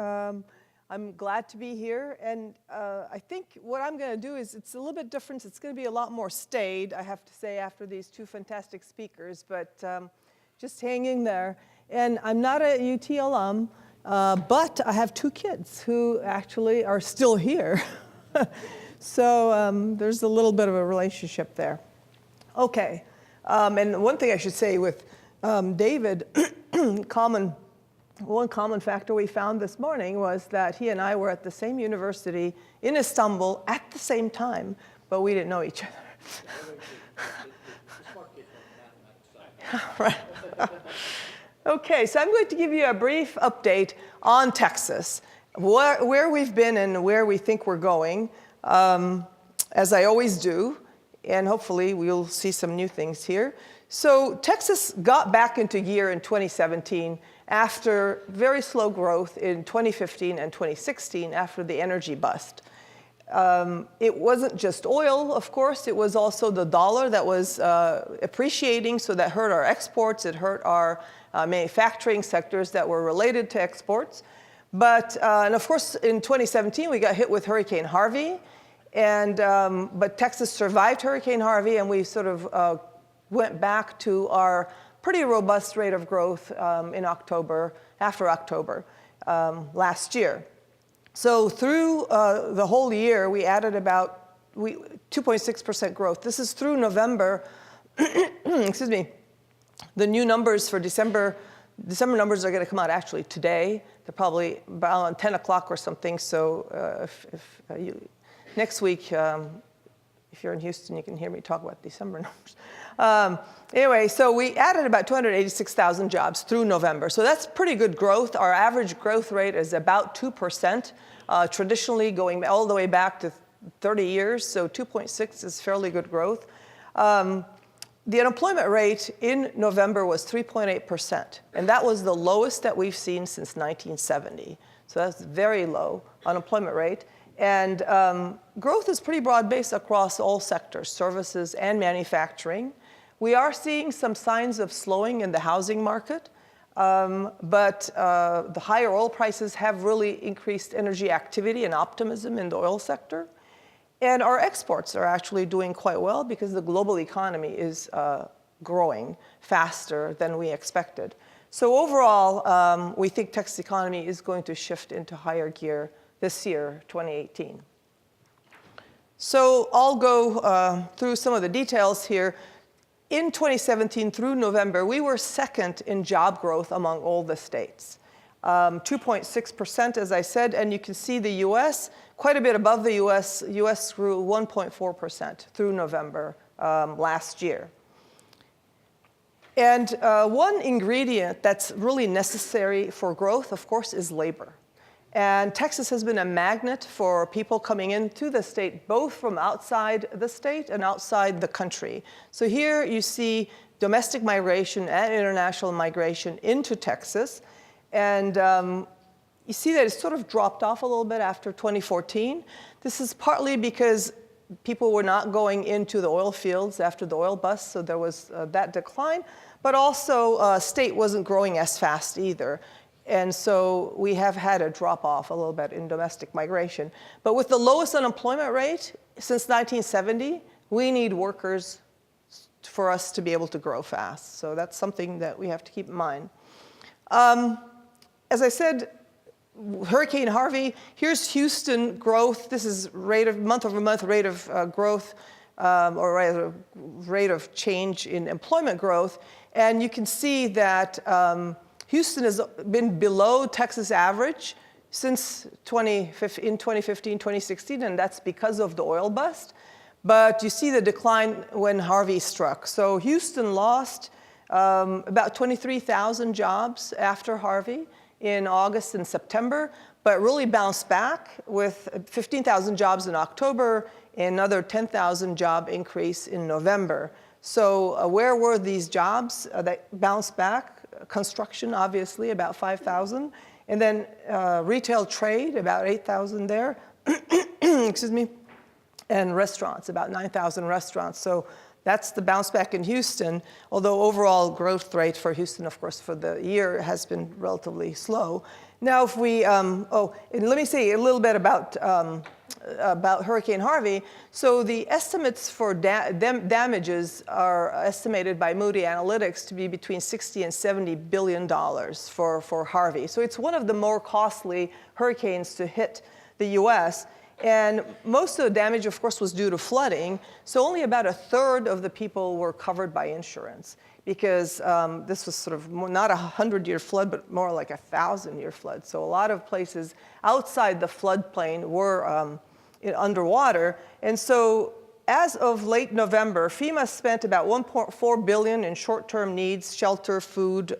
I'm glad to be here, and I think what I'm going to do is, it's a little bit different. It's going to be a lot more staid, I have to say, after these two fantastic speakers, but just hang in there. And I'm not a UT alum, but I have two kids who actually are still here. So there's a little bit of a relationship there. Okay. And one thing I should say with David, one common factor we found this morning was that he and I were at the same university in Istanbul at the same time, but we didn't know each other. Right. Okay, so I'm going to give you a brief update on Texas, where we've been and where we think we're going, as I always do. And hopefully we'll see some new things here. So Texas got back into gear in 2017 after very slow growth in 2015 and 2016 after the energy bust. It wasn't just oil, of course. It was also the dollar that was appreciating, so that hurt our exports. It hurt our manufacturing sectors that were related to exports. And of course, in 2017, we got hit with Hurricane Harvey. But Texas survived Hurricane Harvey, and we sort of went back to our pretty robust rate of growth after October last year. So through the whole year, we added about 2.6% growth. This is through November. Excuse me. The new numbers for December numbers are going to come out actually today. They're probably about 10 o'clock or something. So next week, if you're in Houston, you can hear me talk about December numbers. Anyway, so we added about 286,000 jobs through November. So that's pretty good growth. Our average growth rate is about 2%, traditionally going all the way back to 30 years. So 2.6 is fairly good growth. The unemployment rate in November was 3.8%. And that was the lowest that we've seen since 1970. So that's very low unemployment rate. And growth is pretty broad-based across all sectors, services and manufacturing. We are seeing some signs of slowing in the housing market, but the higher oil prices have really increased energy activity and optimism in the oil sector. And our exports are actually doing quite well because the global economy is growing faster than we expected. So overall, we think Texas economy is going to shift into higher gear this year, 2018. So I'll go through some of the details here. In 2017 through November, we were second in job growth among all the states. 2.6%, as I said, and you can see the US, quite a bit above the US. US grew 1.4% through November last year. And one ingredient that's really necessary for growth, of course, is labor. And Texas has been a magnet for people coming into the state, both from outside the state and outside the country. So here you see domestic migration and international migration into Texas. And you see that it's sort of dropped off a little bit after 2014. This is partly because people were not going into the oil fields after the oil bust, so there was that decline. But also, state wasn't growing as fast either. And so we have had a drop off a little bit in domestic migration. But with the lowest unemployment rate since 1970, we need workers for us to be able to grow fast. So that's something that we have to keep in mind. As I said, Hurricane Harvey, here's Houston growth. This is month-over-month rate of growth, or rather rate of change in employment growth. And you can see that Houston has been below Texas average since in 2015, 2016, and that's because of the oil bust. But you see the decline when Harvey struck. So Houston lost about 23,000 jobs after Harvey in August and September, but really bounced back with 15,000 jobs in October and another 10,000 job increase in November. So where were these jobs that bounced back? Construction, obviously, about 5,000. And then retail trade, about 8,000 there. Excuse me. And restaurants, about 9,000 restaurants. So that's the bounce back in Houston, although overall growth rate for Houston, of course, for the year has been relatively slow. Now, if we, and let me say a little bit about Hurricane Harvey. So the estimates for damages are estimated by Moody Analytics to be between $60 and $70 billion for Harvey. So it's one of the more costly hurricanes to hit the US. And most of the damage, of course, was due to flooding. So only about a third of the people were covered by insurance, because this was sort of not a 100-year flood, but more like a 1,000-year flood. So a lot of places outside the floodplain were underwater. And so as of late November, FEMA spent about $1.4 billion in short-term needs, shelter, food,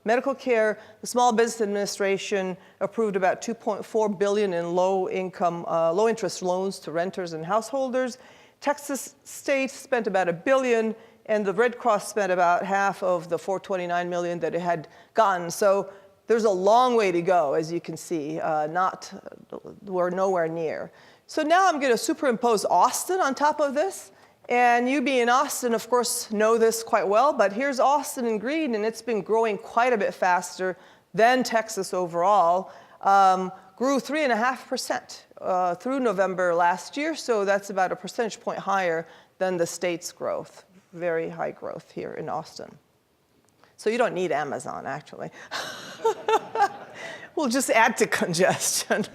medical care. The Small Business Administration approved about $2.4 billion in low-interest loans to renters and householders. Texas State spent about $1 billion, and the Red Cross spent about half of the $429 million that it had gotten. So there's a long way to go, as you can see. We're nowhere near. So now I'm going to superimpose Austin on top of this. And you being in Austin, of course, know this quite well. But here's Austin in green, and it's been growing quite a bit faster than Texas overall. grew 3.5% through November last year. So that's about a percentage point higher than the state's growth. Very high growth here in Austin. So you don't need Amazon, actually. We'll just add to congestion.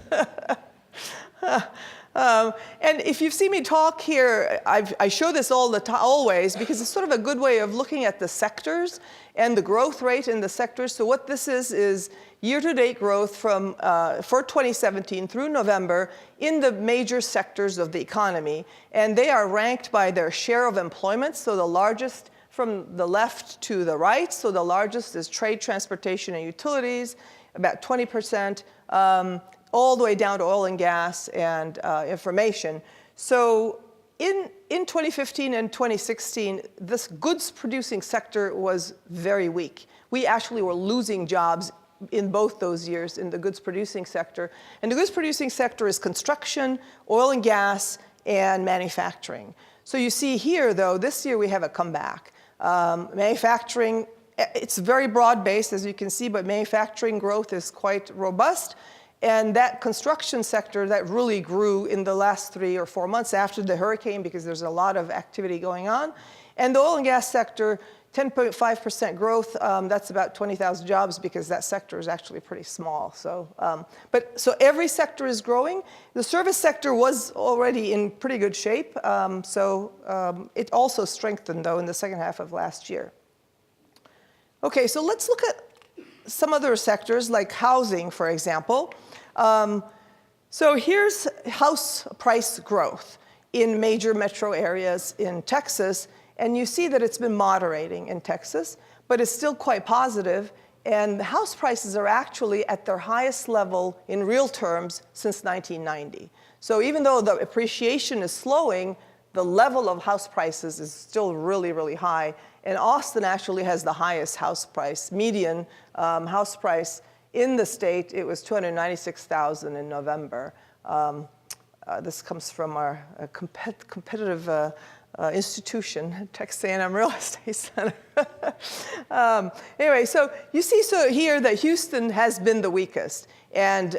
And if you've seen me talk here, I show this always because it's sort of a good way of looking at the sectors and the growth rate in the sectors. So what this is year-to-date growth from for 2017 through November in the major sectors of the economy. And they are ranked by their share of employment. So the largest from the left to the right. So the largest is trade, transportation, and utilities, about 20%. All the way down to oil and gas and information. So in 2015 and 2016, this goods-producing sector was very weak. We actually were losing jobs in both those years in the goods-producing sector. And the goods-producing sector is construction, oil and gas, and manufacturing. So you see here, though, this year we have a comeback. Manufacturing, it's very broad-based, as you can see, but manufacturing growth is quite robust. And that construction sector that really grew in the last 3 or 4 months after the hurricane because there's a lot of activity going on. And the oil and gas sector, 10.5% growth. That's about 20,000 jobs because that sector is actually pretty small. So, so every sector is growing. The service sector was already in pretty good shape. It also strengthened, though, in the second half of last year. OK, so let's look at some other sectors like housing, for example. So here's house price growth in major metro areas in Texas. And you see that it's been moderating in Texas, but it's still quite positive. And the house prices are actually at their highest level in real terms since 1990. So even though the appreciation is slowing, the level of house prices is still really, really high. And Austin actually has the highest house price, median house price in the state. It was $296,000 in November. This comes from our competitive institution, Texas A&M Real Estate Center. Anyway, so you see here that Houston has been the weakest. And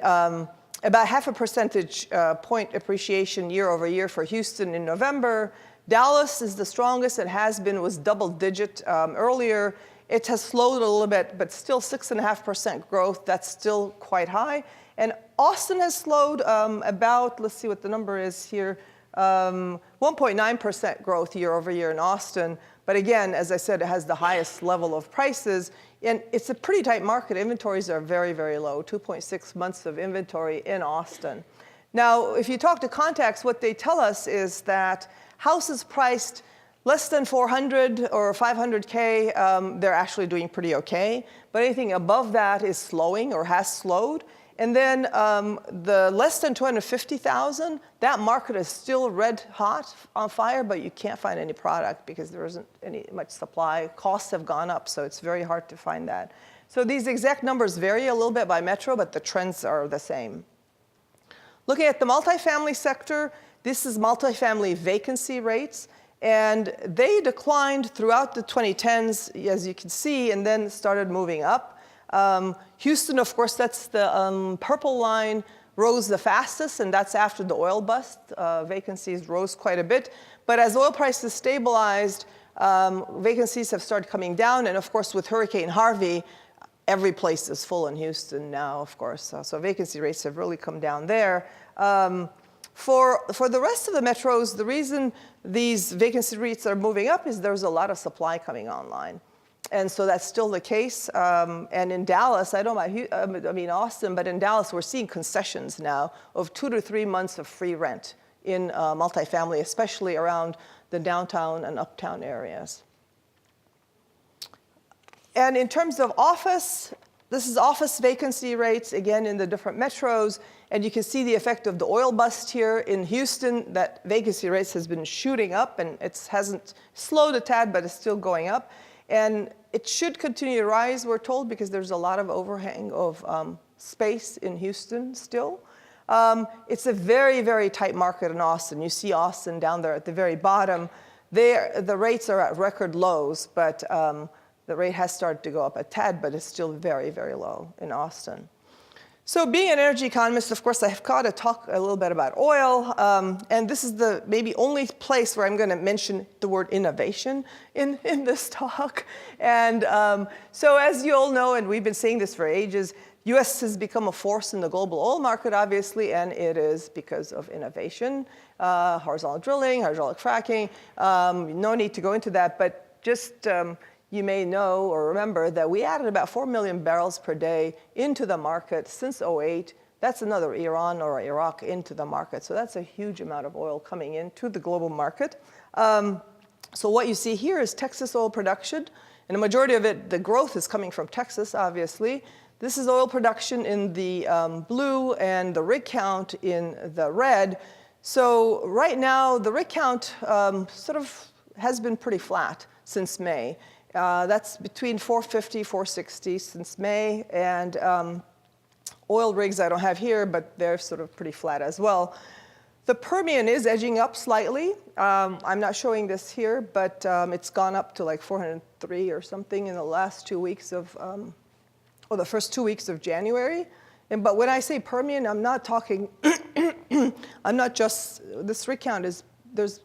about half a percentage point appreciation year over year for Houston in November. Dallas is the strongest. It has been, was double digit earlier. It has slowed a little bit, but still 6.5% growth. That's still quite high. And Austin has slowed about, let's see what the number is here, 1.9% growth year over year in Austin. But again, as I said, it has the highest level of prices. And it's a pretty tight market. Inventories are very, very low, 2.6 months of inventory in Austin. Now, if you talk to contacts, what they tell us is that houses priced less than 400 or 500K, they're actually doing pretty OK. But anything above that is slowing or has slowed. And then the less than 250,000, that market is still red hot on fire, but you can't find any product because there isn't much supply. Costs have gone up, so it's very hard to find that. So these exact numbers vary a little bit by metro, but the trends are the same. Looking at the multifamily sector, this is multifamily vacancy rates. And they declined throughout the 2010s, as you can see, and then started moving up. Houston, of course, that's the purple line, rose the fastest, and that's after the oil bust. Vacancies rose quite a bit. But as oil prices stabilized, vacancies have started coming down. And of course, with Hurricane Harvey, every place is full in Houston now, of course. So vacancy rates have really come down there. For the rest of the metros, the reason these vacancy rates are moving up is there's a lot of supply coming online. And so that's still the case. And in Dallas, I don't know about Austin, but in Dallas, we're seeing concessions now of 2 to 3 months of free rent in multifamily, especially around the downtown and uptown areas. And in terms of office, this is office vacancy rates, again, in the different metros. And you can see the effect of the oil bust here in Houston. That vacancy rates has been shooting up, and it hasn't slowed a tad, but it's still going up. And it should continue to rise, we're told, because there's a lot of overhang of space in Houston still. It's a very, very tight market in Austin. You see Austin down there at the very bottom. The rates are at record lows, but the rate has started to go up a tad, but it's still very, very low in Austin. So being an energy economist, of course, I've got to talk a little bit about oil. And this is the maybe only place where I'm going to mention the word innovation in this talk. And so as you all know, and we've been saying this for ages, U.S. has become a force in the global oil market, obviously, and it is because of innovation, horizontal drilling, hydraulic fracking. No need to go into that, but just you may know or remember that we added about 4 million barrels per day into the market since 2008. That's another Iran or Iraq into the market. So that's a huge amount of oil coming into the global market. So what you see here is Texas oil production. And the majority of it, the growth is coming from Texas, obviously. This is oil production in the blue and the rig count in the red. So right now, the rig count sort of has been pretty flat since May. That's between 450, 460 since May. And oil rigs I don't have here, but they're sort of pretty flat as well. The Permian is edging up slightly. I'm not showing this here, but it's gone up to like 403 or something in the last 2 weeks of, or the first 2 weeks of January. But when I say Permian, I'm not talking, I'm not just, this rig count is, there's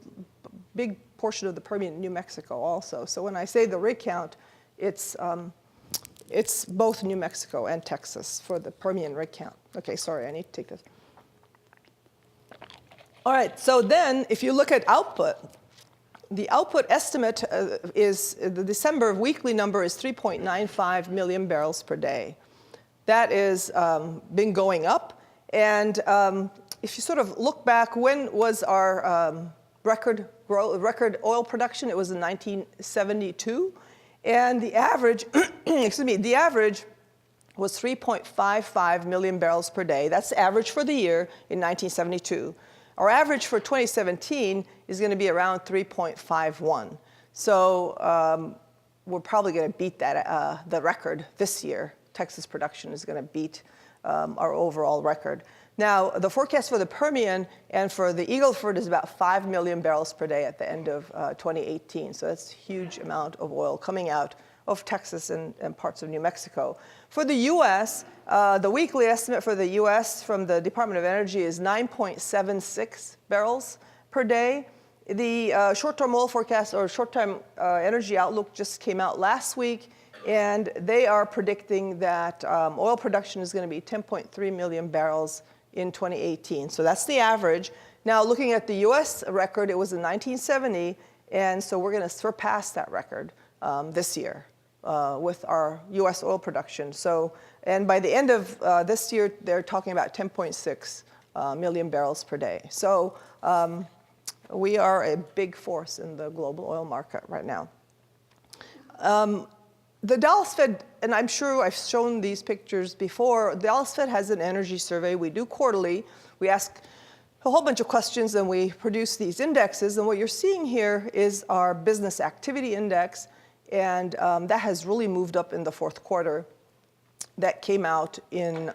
a big portion of the Permian in New Mexico also. So when I say the rig count, it's both New Mexico and Texas for the Permian rig count. Okay, sorry, I need to take this. All right, so then if you look at output, the output estimate is, the December weekly number is 3.95 million barrels per day. That is been going up. And if you sort of look back, when was our record oil production? It was in 1972. And the average, excuse me, the average was 3.55 million barrels per day. That's the average for the year in 1972. Our average for 2017 is going to be around 3.51. So we're probably going to beat that, the record this year. Texas production is going to beat our overall record. Now, the forecast for the Permian and for the Eagle Ford is about 5 million barrels per day at the end of 2018. So that's a huge amount of oil coming out of Texas and parts of New Mexico. For the U.S., the weekly estimate for the U.S. from the Department of Energy is 9.76 barrels per day. The short-term oil forecast or short-term energy outlook just came out last week, and they are predicting that oil production is going to be 10.3 million barrels in 2018. So that's the average. Now, looking at the U.S. record, it was in 1970, and so we're going to surpass that record this year with our U.S. oil production. So, and by the end of this year, they're talking about 10.6 million barrels per day. So we are a big force in the global oil market right now. The Dallas Fed, and I'm sure I've shown these pictures before, the Dallas Fed has an energy survey we do quarterly. We ask a whole bunch of questions and we produce these indexes. And what you're seeing here is our business activity index. And that has really moved up in the fourth quarter. That came out in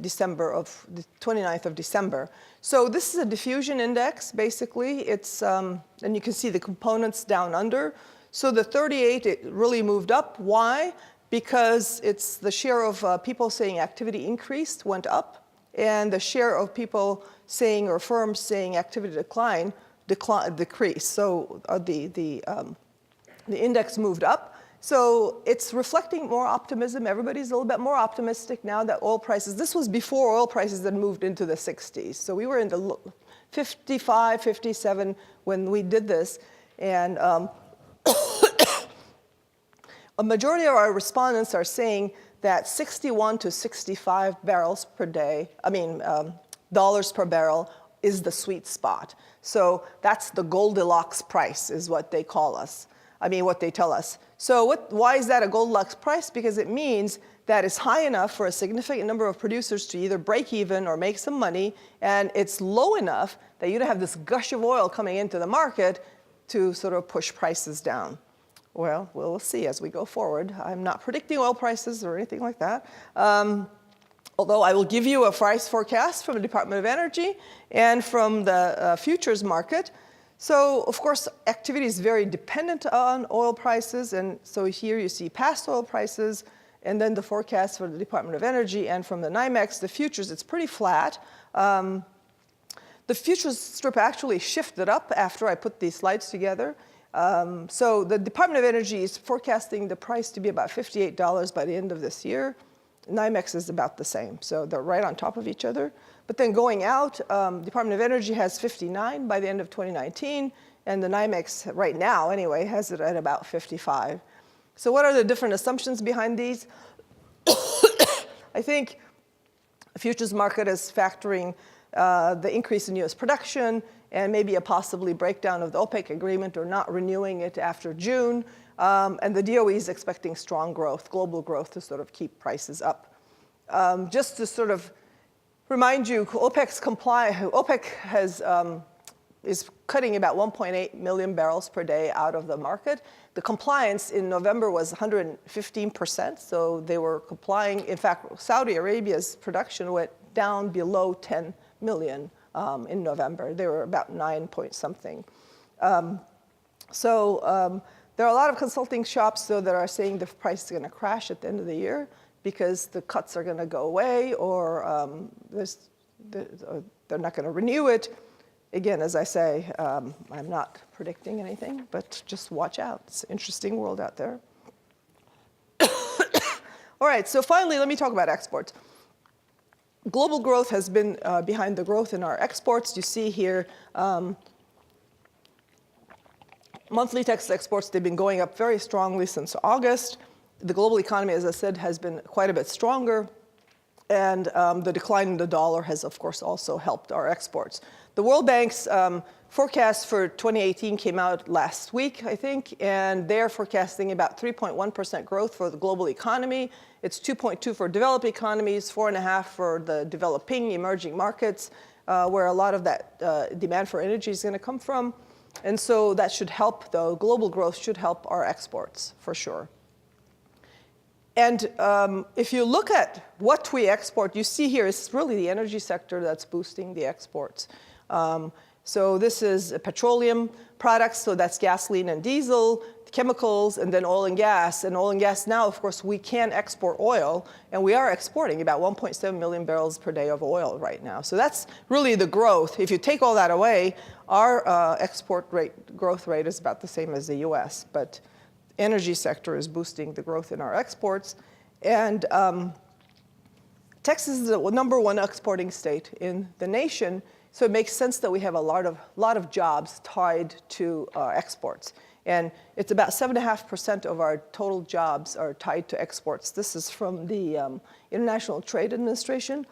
December of the 29th of December. So this is a diffusion index, basically. It's, and you can see the components down under. So the 38, it really moved up. Why? Because it's the share of people saying activity increased went up, and the share of people saying, or firms saying activity decreased. So the index moved up. So it's reflecting more optimism. Everybody's a little bit more optimistic now that oil prices, this was before oil prices had moved into the 60s. So we were in the 55, 57 when we did this. And a majority of our respondents are saying that 61 to 65 barrels per day, dollars per barrel is the sweet spot. So that's the Goldilocks price is what they call us. What they tell us. So why is that a Goldilocks price? Because it means that it's high enough for a significant number of producers to either break even or make some money, and it's low enough that you don't have this gush of oil coming into the market to sort of push prices down. Well, we'll see as we go forward. I'm not predicting oil prices or anything like that. Although I will give you a price forecast from the Department of Energy and from the futures market. So, of course, activity is very dependent on oil prices. And so here you see past oil prices And then the forecast for the Department of Energy and from the NYMEX, the futures, it's pretty flat. The futures strip actually shifted up after I put these slides together. So the Department of Energy is forecasting the price to be about $58 by the end of this year. NYMEX is about the same, so they're right on top of each other. But then going out, Department of Energy has 59 by the end of 2019, and the NYMEX right now, anyway, has it at about 55. So what are the different assumptions behind these? I think the futures market is factoring the increase in US production and maybe a possibly breakdown of the OPEC agreement or not renewing it after June. And the DOE is expecting strong growth, global growth, to sort of keep prices up. Just to sort of remind you, OPEC is cutting about 1.8 million barrels per day out of the market. The compliance in November was 115%, so they were complying. In fact, Saudi Arabia's production went down below 10 million in November. They were about 9 point something. There are a lot of consulting shops, though, that are saying the price is going to crash at the end of the year because the cuts are going to go away or they're not going to renew it. Again, as I say, I'm not predicting anything, but just watch out. It's an interesting world out there. All right, so finally, let me talk about exports. Global growth has been behind the growth in our exports. You see here, monthly Texas exports, they've been going up very strongly since August. The global economy, as I said, has been quite a bit stronger. And the decline in the dollar has, of course, also helped our exports. The World Bank's forecast for 2018 came out last week, I think, and they're forecasting about 3.1% growth for the global economy. It's 2.2 for developed economies, 4.5 for the developing emerging markets, where a lot of that demand for energy is going to come from. And so that should help, though. Global growth should help our exports, for sure. And if you look at what we export, you see here it's really the energy sector that's boosting the exports. So this is petroleum products, so that's gasoline and diesel, chemicals, and then oil and gas. And oil and gas now, of course, we can export oil, and we are exporting about 1.7 million barrels per day of oil right now. So that's really the growth. If you take all that away, our export rate, growth rate is about the same as the US, but energy sector is boosting the growth in our exports. And Texas is the #1 exporting state in the nation, so it makes sense that we have a lot of jobs tied to exports. And it's about 7.5% of our total jobs are tied to exports. This is from the International Trade Administration.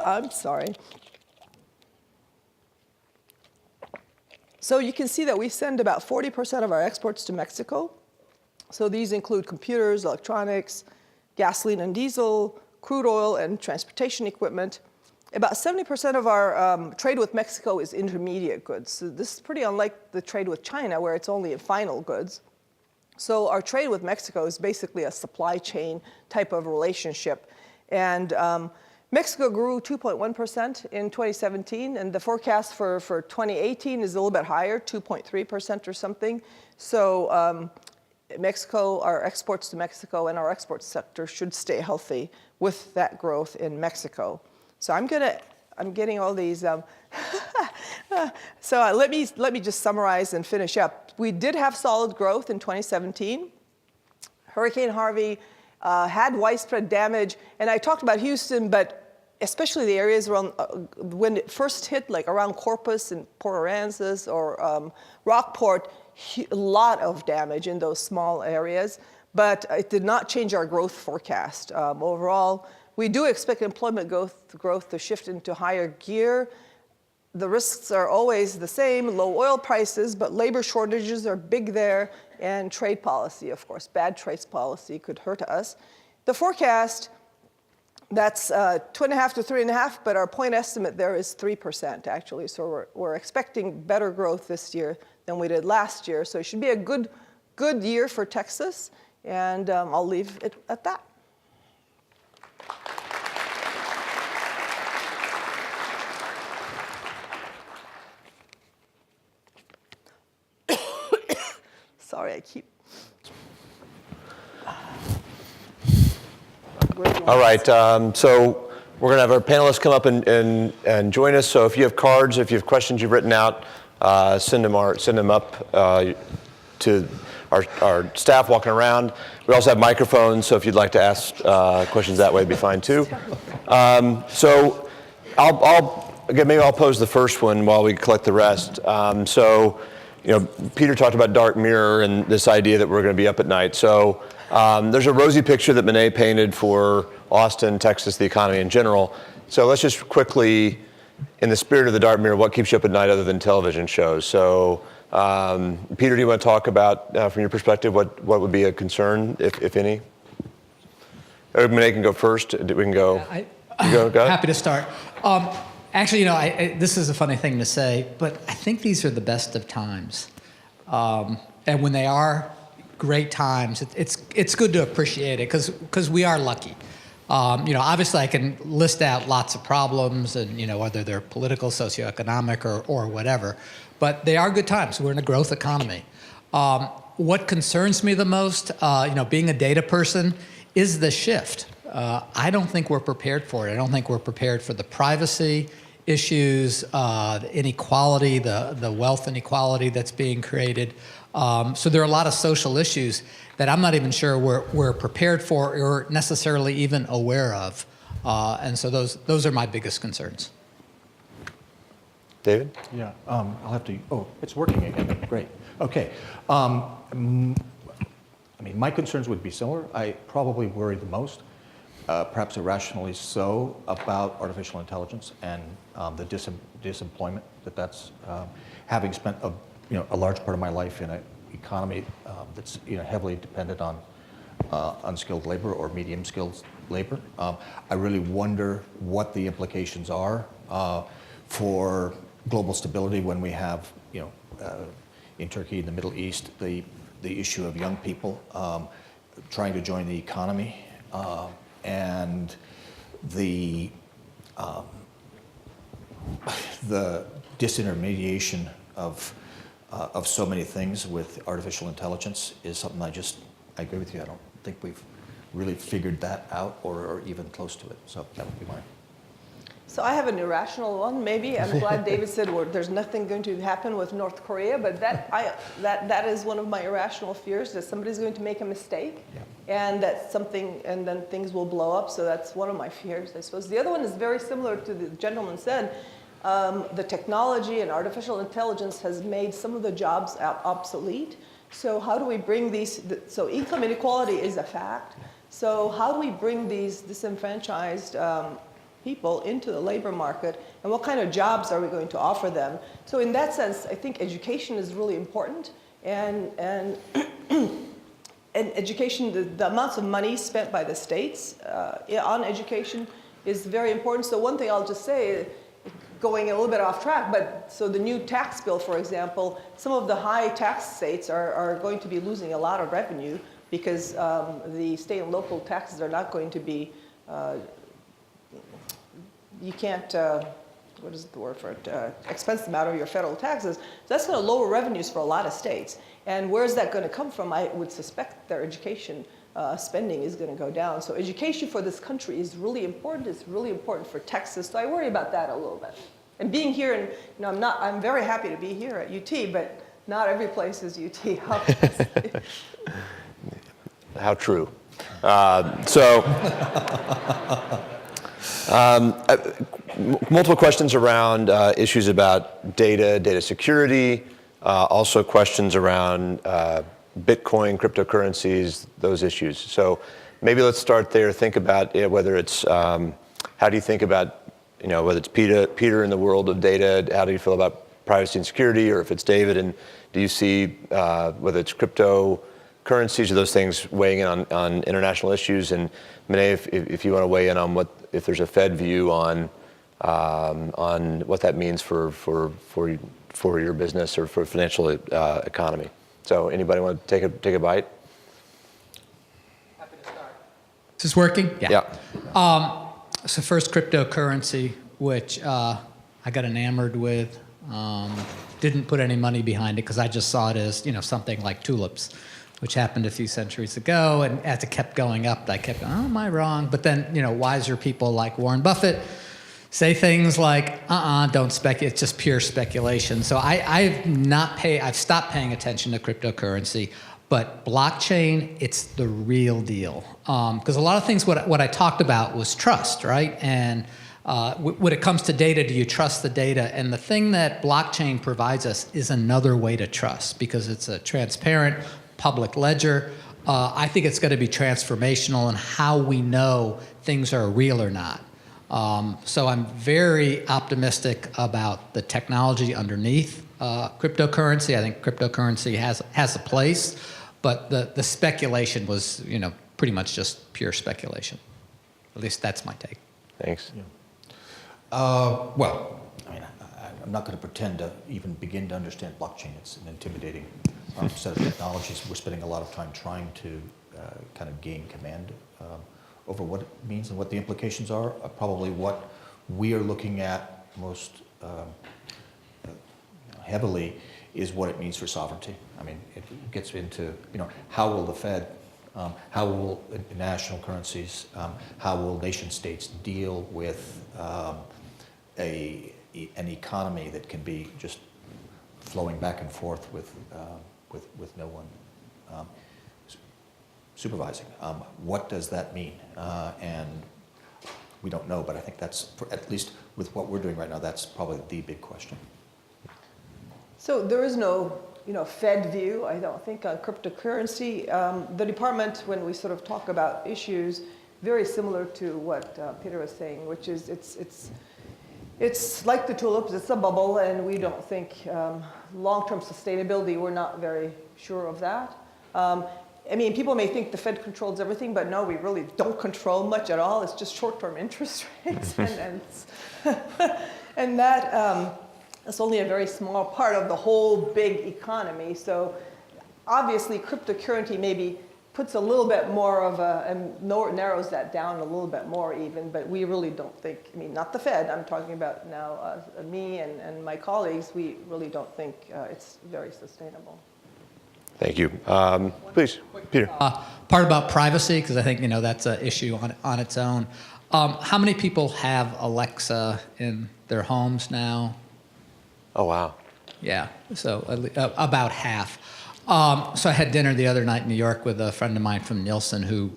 I'm sorry. So you can see that we send about 40% of our exports to Mexico. So these include computers, electronics, gasoline and diesel, crude oil, and transportation equipment. About 70% of our trade with Mexico is intermediate goods. So this is pretty unlike the trade with China, where it's only in final goods. So our trade with Mexico is basically a supply chain type of relationship. And Mexico grew 2.1% in 2017, and the forecast for 2018 is a little bit higher, 2.3% or something. So Mexico, our exports to Mexico and our export sector should stay healthy with that growth in Mexico. So I'm getting all these. So let me just summarize and finish up. We did have solid growth in 2017. Hurricane Harvey had widespread damage, and I talked about Houston, but especially the areas around when it first hit, like around Corpus and Port Aransas or Rockport, a lot of damage in those small areas, but it did not change our growth forecast. Overall, we do expect employment growth to shift into higher gear. The risks are always the same, low oil prices, but labor shortages are big there, and trade policy, of course. Bad trade policy could hurt us. The forecast, that's 2.5 to 3.5, but our point estimate there is 3%, actually. So we're expecting better growth this year than we did last year. So it should be a good year for Texas, and I'll leave it at that. Sorry, I keep. All right, so we're going to have our panelists come up and join us. So if you have cards, if you have questions you've written out, send them up to our staff walking around. We also have microphones, so if you'd like to ask questions that way, it'd be fine too. So maybe I'll pose the first one while we collect the rest. So, Peter talked about dark mirror and this idea that we're going to be up at night. So there's a rosy picture that Monet painted for Austin, Texas, the economy in general. So let's just quickly, in the spirit of the dark mirror, what keeps you up at night other than television shows? So Peter, do you want to talk about, from your perspective, what would be a concern, if any? Or Monet can go first. We can go. Go. Happy to start. Actually, this is a funny thing to say, but I think these are the best of times. And when they are great times, it's good to appreciate it because we are lucky. Obviously I can list out lots of problems and, whether they're political, socioeconomic, or whatever, but they are good times. We're in a growth economy. What concerns me the most, being a data person, is the shift. I don't think we're prepared for it. I don't think we're prepared for the privacy issues, the inequality, the wealth inequality that's being created. So there are a lot of social issues that I'm not even sure we're prepared for or necessarily even aware of. And so those are my biggest concerns. David? Yeah, I'll have to, it's working again, great. Okay, my concerns would be similar. I probably worry the most, perhaps irrationally so, about artificial intelligence and the disemployment that's having spent a large part of my life in an economy that's heavily dependent on unskilled labor or medium-skilled labor. I really wonder what the implications are for global stability when we have, in Turkey, in the Middle East, the issue of young people trying to join the economy, and the disintermediation of so many things with artificial intelligence is something I agree with you. I don't think we've really figured that out or even close to it. So that would be mine. So I have an irrational one, maybe. I'm glad David said there's nothing going to happen with North Korea, but that is one of my irrational fears, that somebody's going to make a mistake, and and then things will blow up. So that's one of my fears, I suppose. The other one is very similar to the gentleman said. The technology and artificial intelligence has made some of the jobs obsolete. So how do we bring these? So income inequality is a fact. So how do we bring these disenfranchised people into the labor market, and what kind of jobs are we going to offer them? So in that sense, I think education is really important, and education, the amounts of money spent by the states on education is very important. So one thing I'll just say, going a little bit off track, but so the new tax bill, for example, some of the high tax states are going to be losing a lot of revenue because the state and local taxes are not going to be, you can't, what is the word for it, expense them out of your federal taxes. So that's going to lower revenues for a lot of states. And where's that going to come from? I would suspect their education spending is going to go down. So education for this country is really important. It's really important for Texas. So I worry about that a little bit. And being here, and I'm very happy to be here at UT, but not every place is UT. How true. Multiple questions around issues about data security, also questions around Bitcoin, cryptocurrencies, those issues. So maybe let's start there. Think about whether it's, how do you think about, whether it's Peter in the world of data, how do you feel about privacy and security, or if it's David, and do you see whether it's cryptocurrencies or those things weighing in on international issues? And Monet, if you want to weigh in on if there's a Fed view on what that means for your business or for financial economy. So anybody want to take a bite? Happy to start. Is this working? Yeah. So first, cryptocurrency, which I got enamored with. Didn't put any money behind it because I just saw it as something like tulips. which happened a few centuries ago. And as it kept going up, I kept going, oh, am I wrong? But then, wiser people like Warren Buffett say things like, don't speculate, it's just pure speculation. So I've stopped paying attention to cryptocurrency, but blockchain, it's the real deal. Because a lot of things, what I talked about was trust, right? And when it comes to data, do you trust the data? And the thing that blockchain provides us is another way to trust, because it's a transparent public ledger. I think it's going to be transformational in how we know things are real or not. So I'm very optimistic about the technology underneath cryptocurrency. I think cryptocurrency has a place, but the speculation was, pretty much just pure speculation. At least that's my take. Thanks. Yeah. Well, I'm not going to pretend to even begin to understand blockchain. It's an intimidating set of technologies. We're spending a lot of time trying to kind of gain command over what it means and what the implications are. Probably what we are looking at most heavily is what it means for sovereignty. It gets into, how will the Fed, how will national currencies, how will nation states deal with an economy that can be just flowing back and forth with no one supervising. What does that mean? And we don't know, but I think that's, at least with what we're doing right now, that's probably the big question. So there is no, Fed view, I don't think, on cryptocurrency. The department, when we sort of talk about issues, very similar to what Peter was saying, which is it's like the tulips, it's a bubble, and we don't think long-term sustainability, we're not very sure of that. People may think the Fed controls everything, but no, we really don't control much at all. It's just short-term interest rates, and that is only a very small part of the whole big economy. So obviously, cryptocurrency maybe puts a little bit more of and narrows that down a little bit more even, but we really don't think, not the Fed, I'm talking about now me and my colleagues, we really don't think it's very sustainable. Thank you. Please, Peter. Part about privacy, because I think that's an issue on its own. How many people have Alexa in their homes now? Oh, wow. Yeah, so about half. So I had dinner the other night in New York with a friend of mine from Nielsen who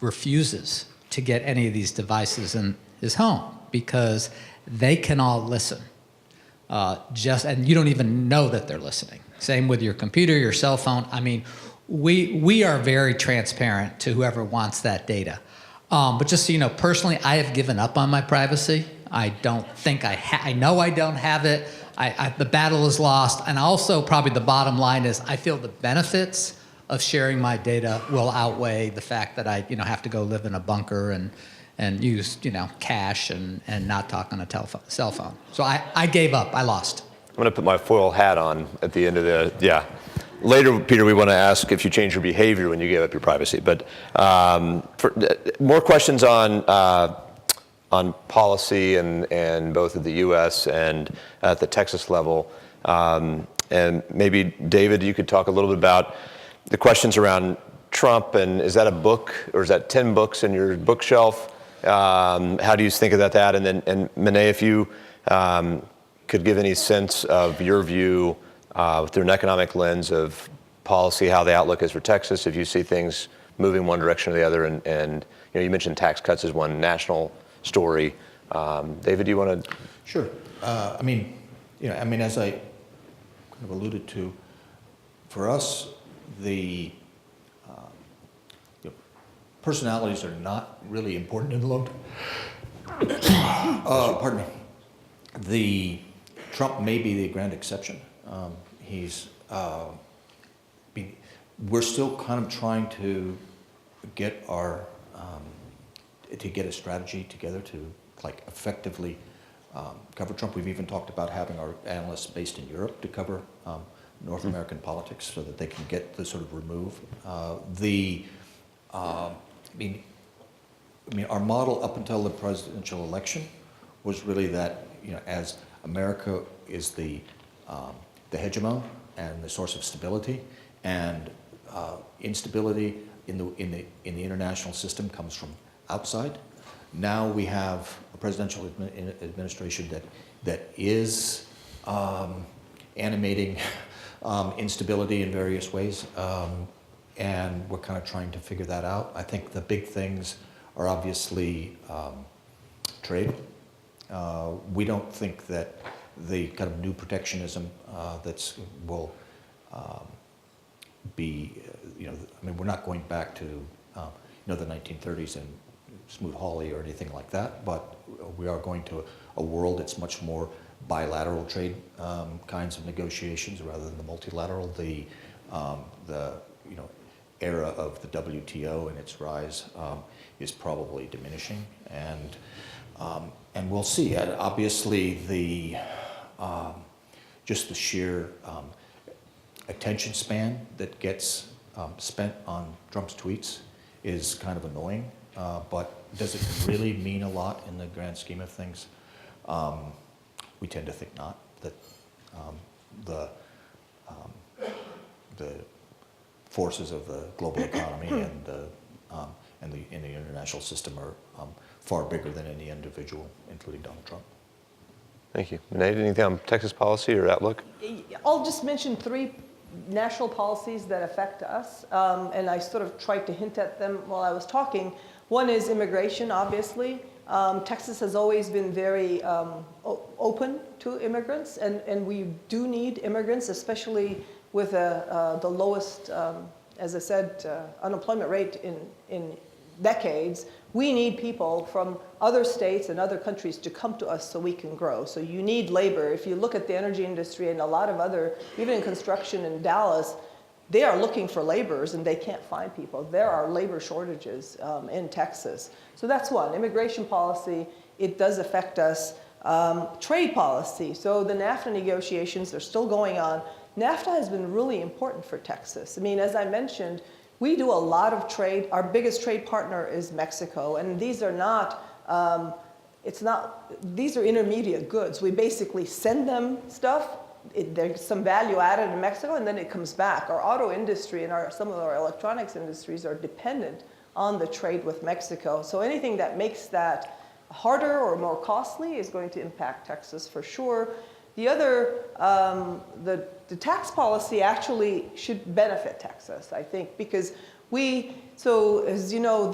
refuses to get any of these devices in his home because they can all listen. And you don't even know that they're listening. Same with your computer, your cell phone. We are very transparent to whoever wants that data. But just so you know, personally, I have given up on my privacy. I don't think I know I don't have it. The battle is lost. And also probably the bottom line is I feel the benefits of sharing my data will outweigh the fact that I have to go live in a bunker and use cash and not talk on a cell phone. So I gave up. I lost. I'm going to put my foil hat on at the end of Later, Peter, we want to ask if you changed your behavior when you gave up your privacy. But more questions on policy and both at the U.S. and at the Texas level. And maybe, David, you could talk a little bit about the questions around Trump, and is that a book, or is that 10 books in your bookshelf? How do you think about that? And then, Monet, if you could give any sense of your view through an economic lens of policy, how the outlook is for Texas, if you see things moving one direction or the other, and you mentioned tax cuts as one national story. David, do you want to? Sure. As I kind of alluded to, for us, the personalities are not really important in the long term. Pardon me. Trump may be the grand exception. We're still kind of trying to get get a strategy together to effectively cover Trump. We've even talked about having our analysts based in Europe to cover North American politics so that they can get the sort of remove. Our model up until the presidential election was really that, as America is the hegemon and the source of stability, and instability in the international system comes from outside. Now we have a presidential administration that is animating instability in various ways, and we're kind of trying to figure that out. I think the big things are obviously trade. We don't think that the kind of new protectionism will be, I mean, we're not going back to, the 1930s and Smoot-Hawley or anything like that, but we are going to a world that's much more bilateral trade kinds of negotiations rather than the multilateral. The era of the WTO and its rise is probably diminishing, and we'll see. Obviously, just the sheer attention span that gets spent on Trump's tweets is kind of annoying, but does it really mean a lot in the grand scheme of things? We tend to think not, that the forces of the global economy and the international system are far bigger than any individual, including Donald Trump. Thank you. Nate, anything on Texas policy or outlook? I'll just mention 3 national policies that affect us, and I sort of tried to hint at them while I was talking. One is immigration, obviously. Texas has always been very open to immigrants, and we do need immigrants, especially with the lowest, as I said, unemployment rate in decades. We need people from other states and other countries to come to us so we can grow. So you need labor. If you look at the energy industry and a lot of other, even in construction in Dallas, they are looking for laborers and they can't find people. There are labor shortages in Texas. So that's one. Immigration policy, it does affect us. Trade policy. So the NAFTA negotiations are still going on. NAFTA has been really important for Texas. I mean, as I mentioned, we do a lot of trade. Our biggest trade partner is Mexico, and these are not, these are intermediate goods. We basically send them stuff. There's some value added in Mexico, and then it comes back. Our auto industry and some of our electronics industries are dependent on the trade with Mexico. So anything that makes that harder or more costly is going to impact Texas for sure. The other, the tax policy actually should benefit Texas, I think, because so as you know,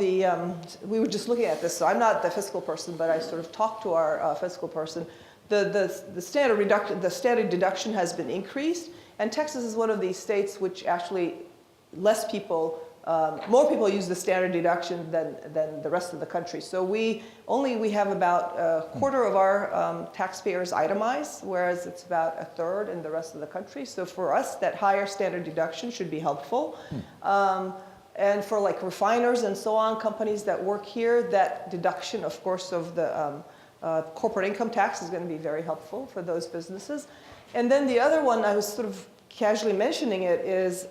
we were just looking at this, so I'm not the fiscal person, but I sort of talked to our fiscal person. The standard deduction has been increased, and Texas is one of these states which actually more people use the standard deduction than the rest of the country. So we have about a quarter of our taxpayers itemized, whereas it's about a third in the rest of the country. So for us, that higher standard deduction should be helpful. And for like refiners and so on, companies that work here, that deduction, of course, of the corporate income tax is going to be very helpful for those businesses. And then the other one, I was sort of casually mentioning it, is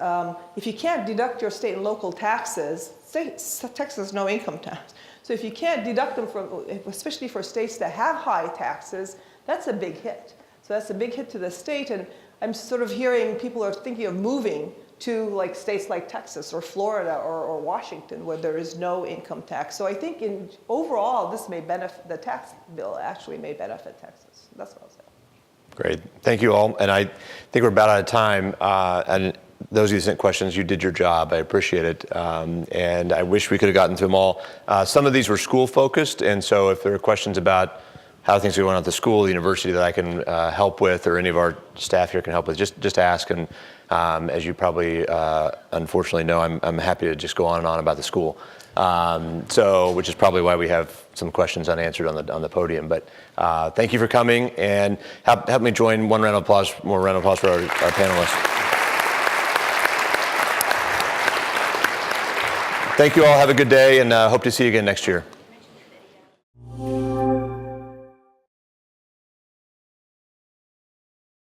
if you can't deduct your state and local taxes, Texas has no income tax. So if you can't deduct them especially for states that have high taxes, that's a big hit. So that's a big hit to the state, and I'm sort of hearing people are thinking of moving to like states like Texas or Florida or Washington where there is no income tax. So I think overall this may benefit, the tax bill actually may benefit Texas. That's what I'll say. Great. Thank you all. And I think we're about out of time. And those of you who sent questions, you did your job. I appreciate it. And I wish we could have gotten to them all. Some of these were school focused. And so if there are questions about how things are going on at the school, the university that I can help with, or any of our staff here can help with, just ask. And as you probably unfortunately know, I'm happy to just go on and on about the school. Which is probably why we have some questions unanswered on the podium. But thank you for coming, and help me join more round of applause for our panelists. Thank you all. Have a good day, and hope to see you again next year.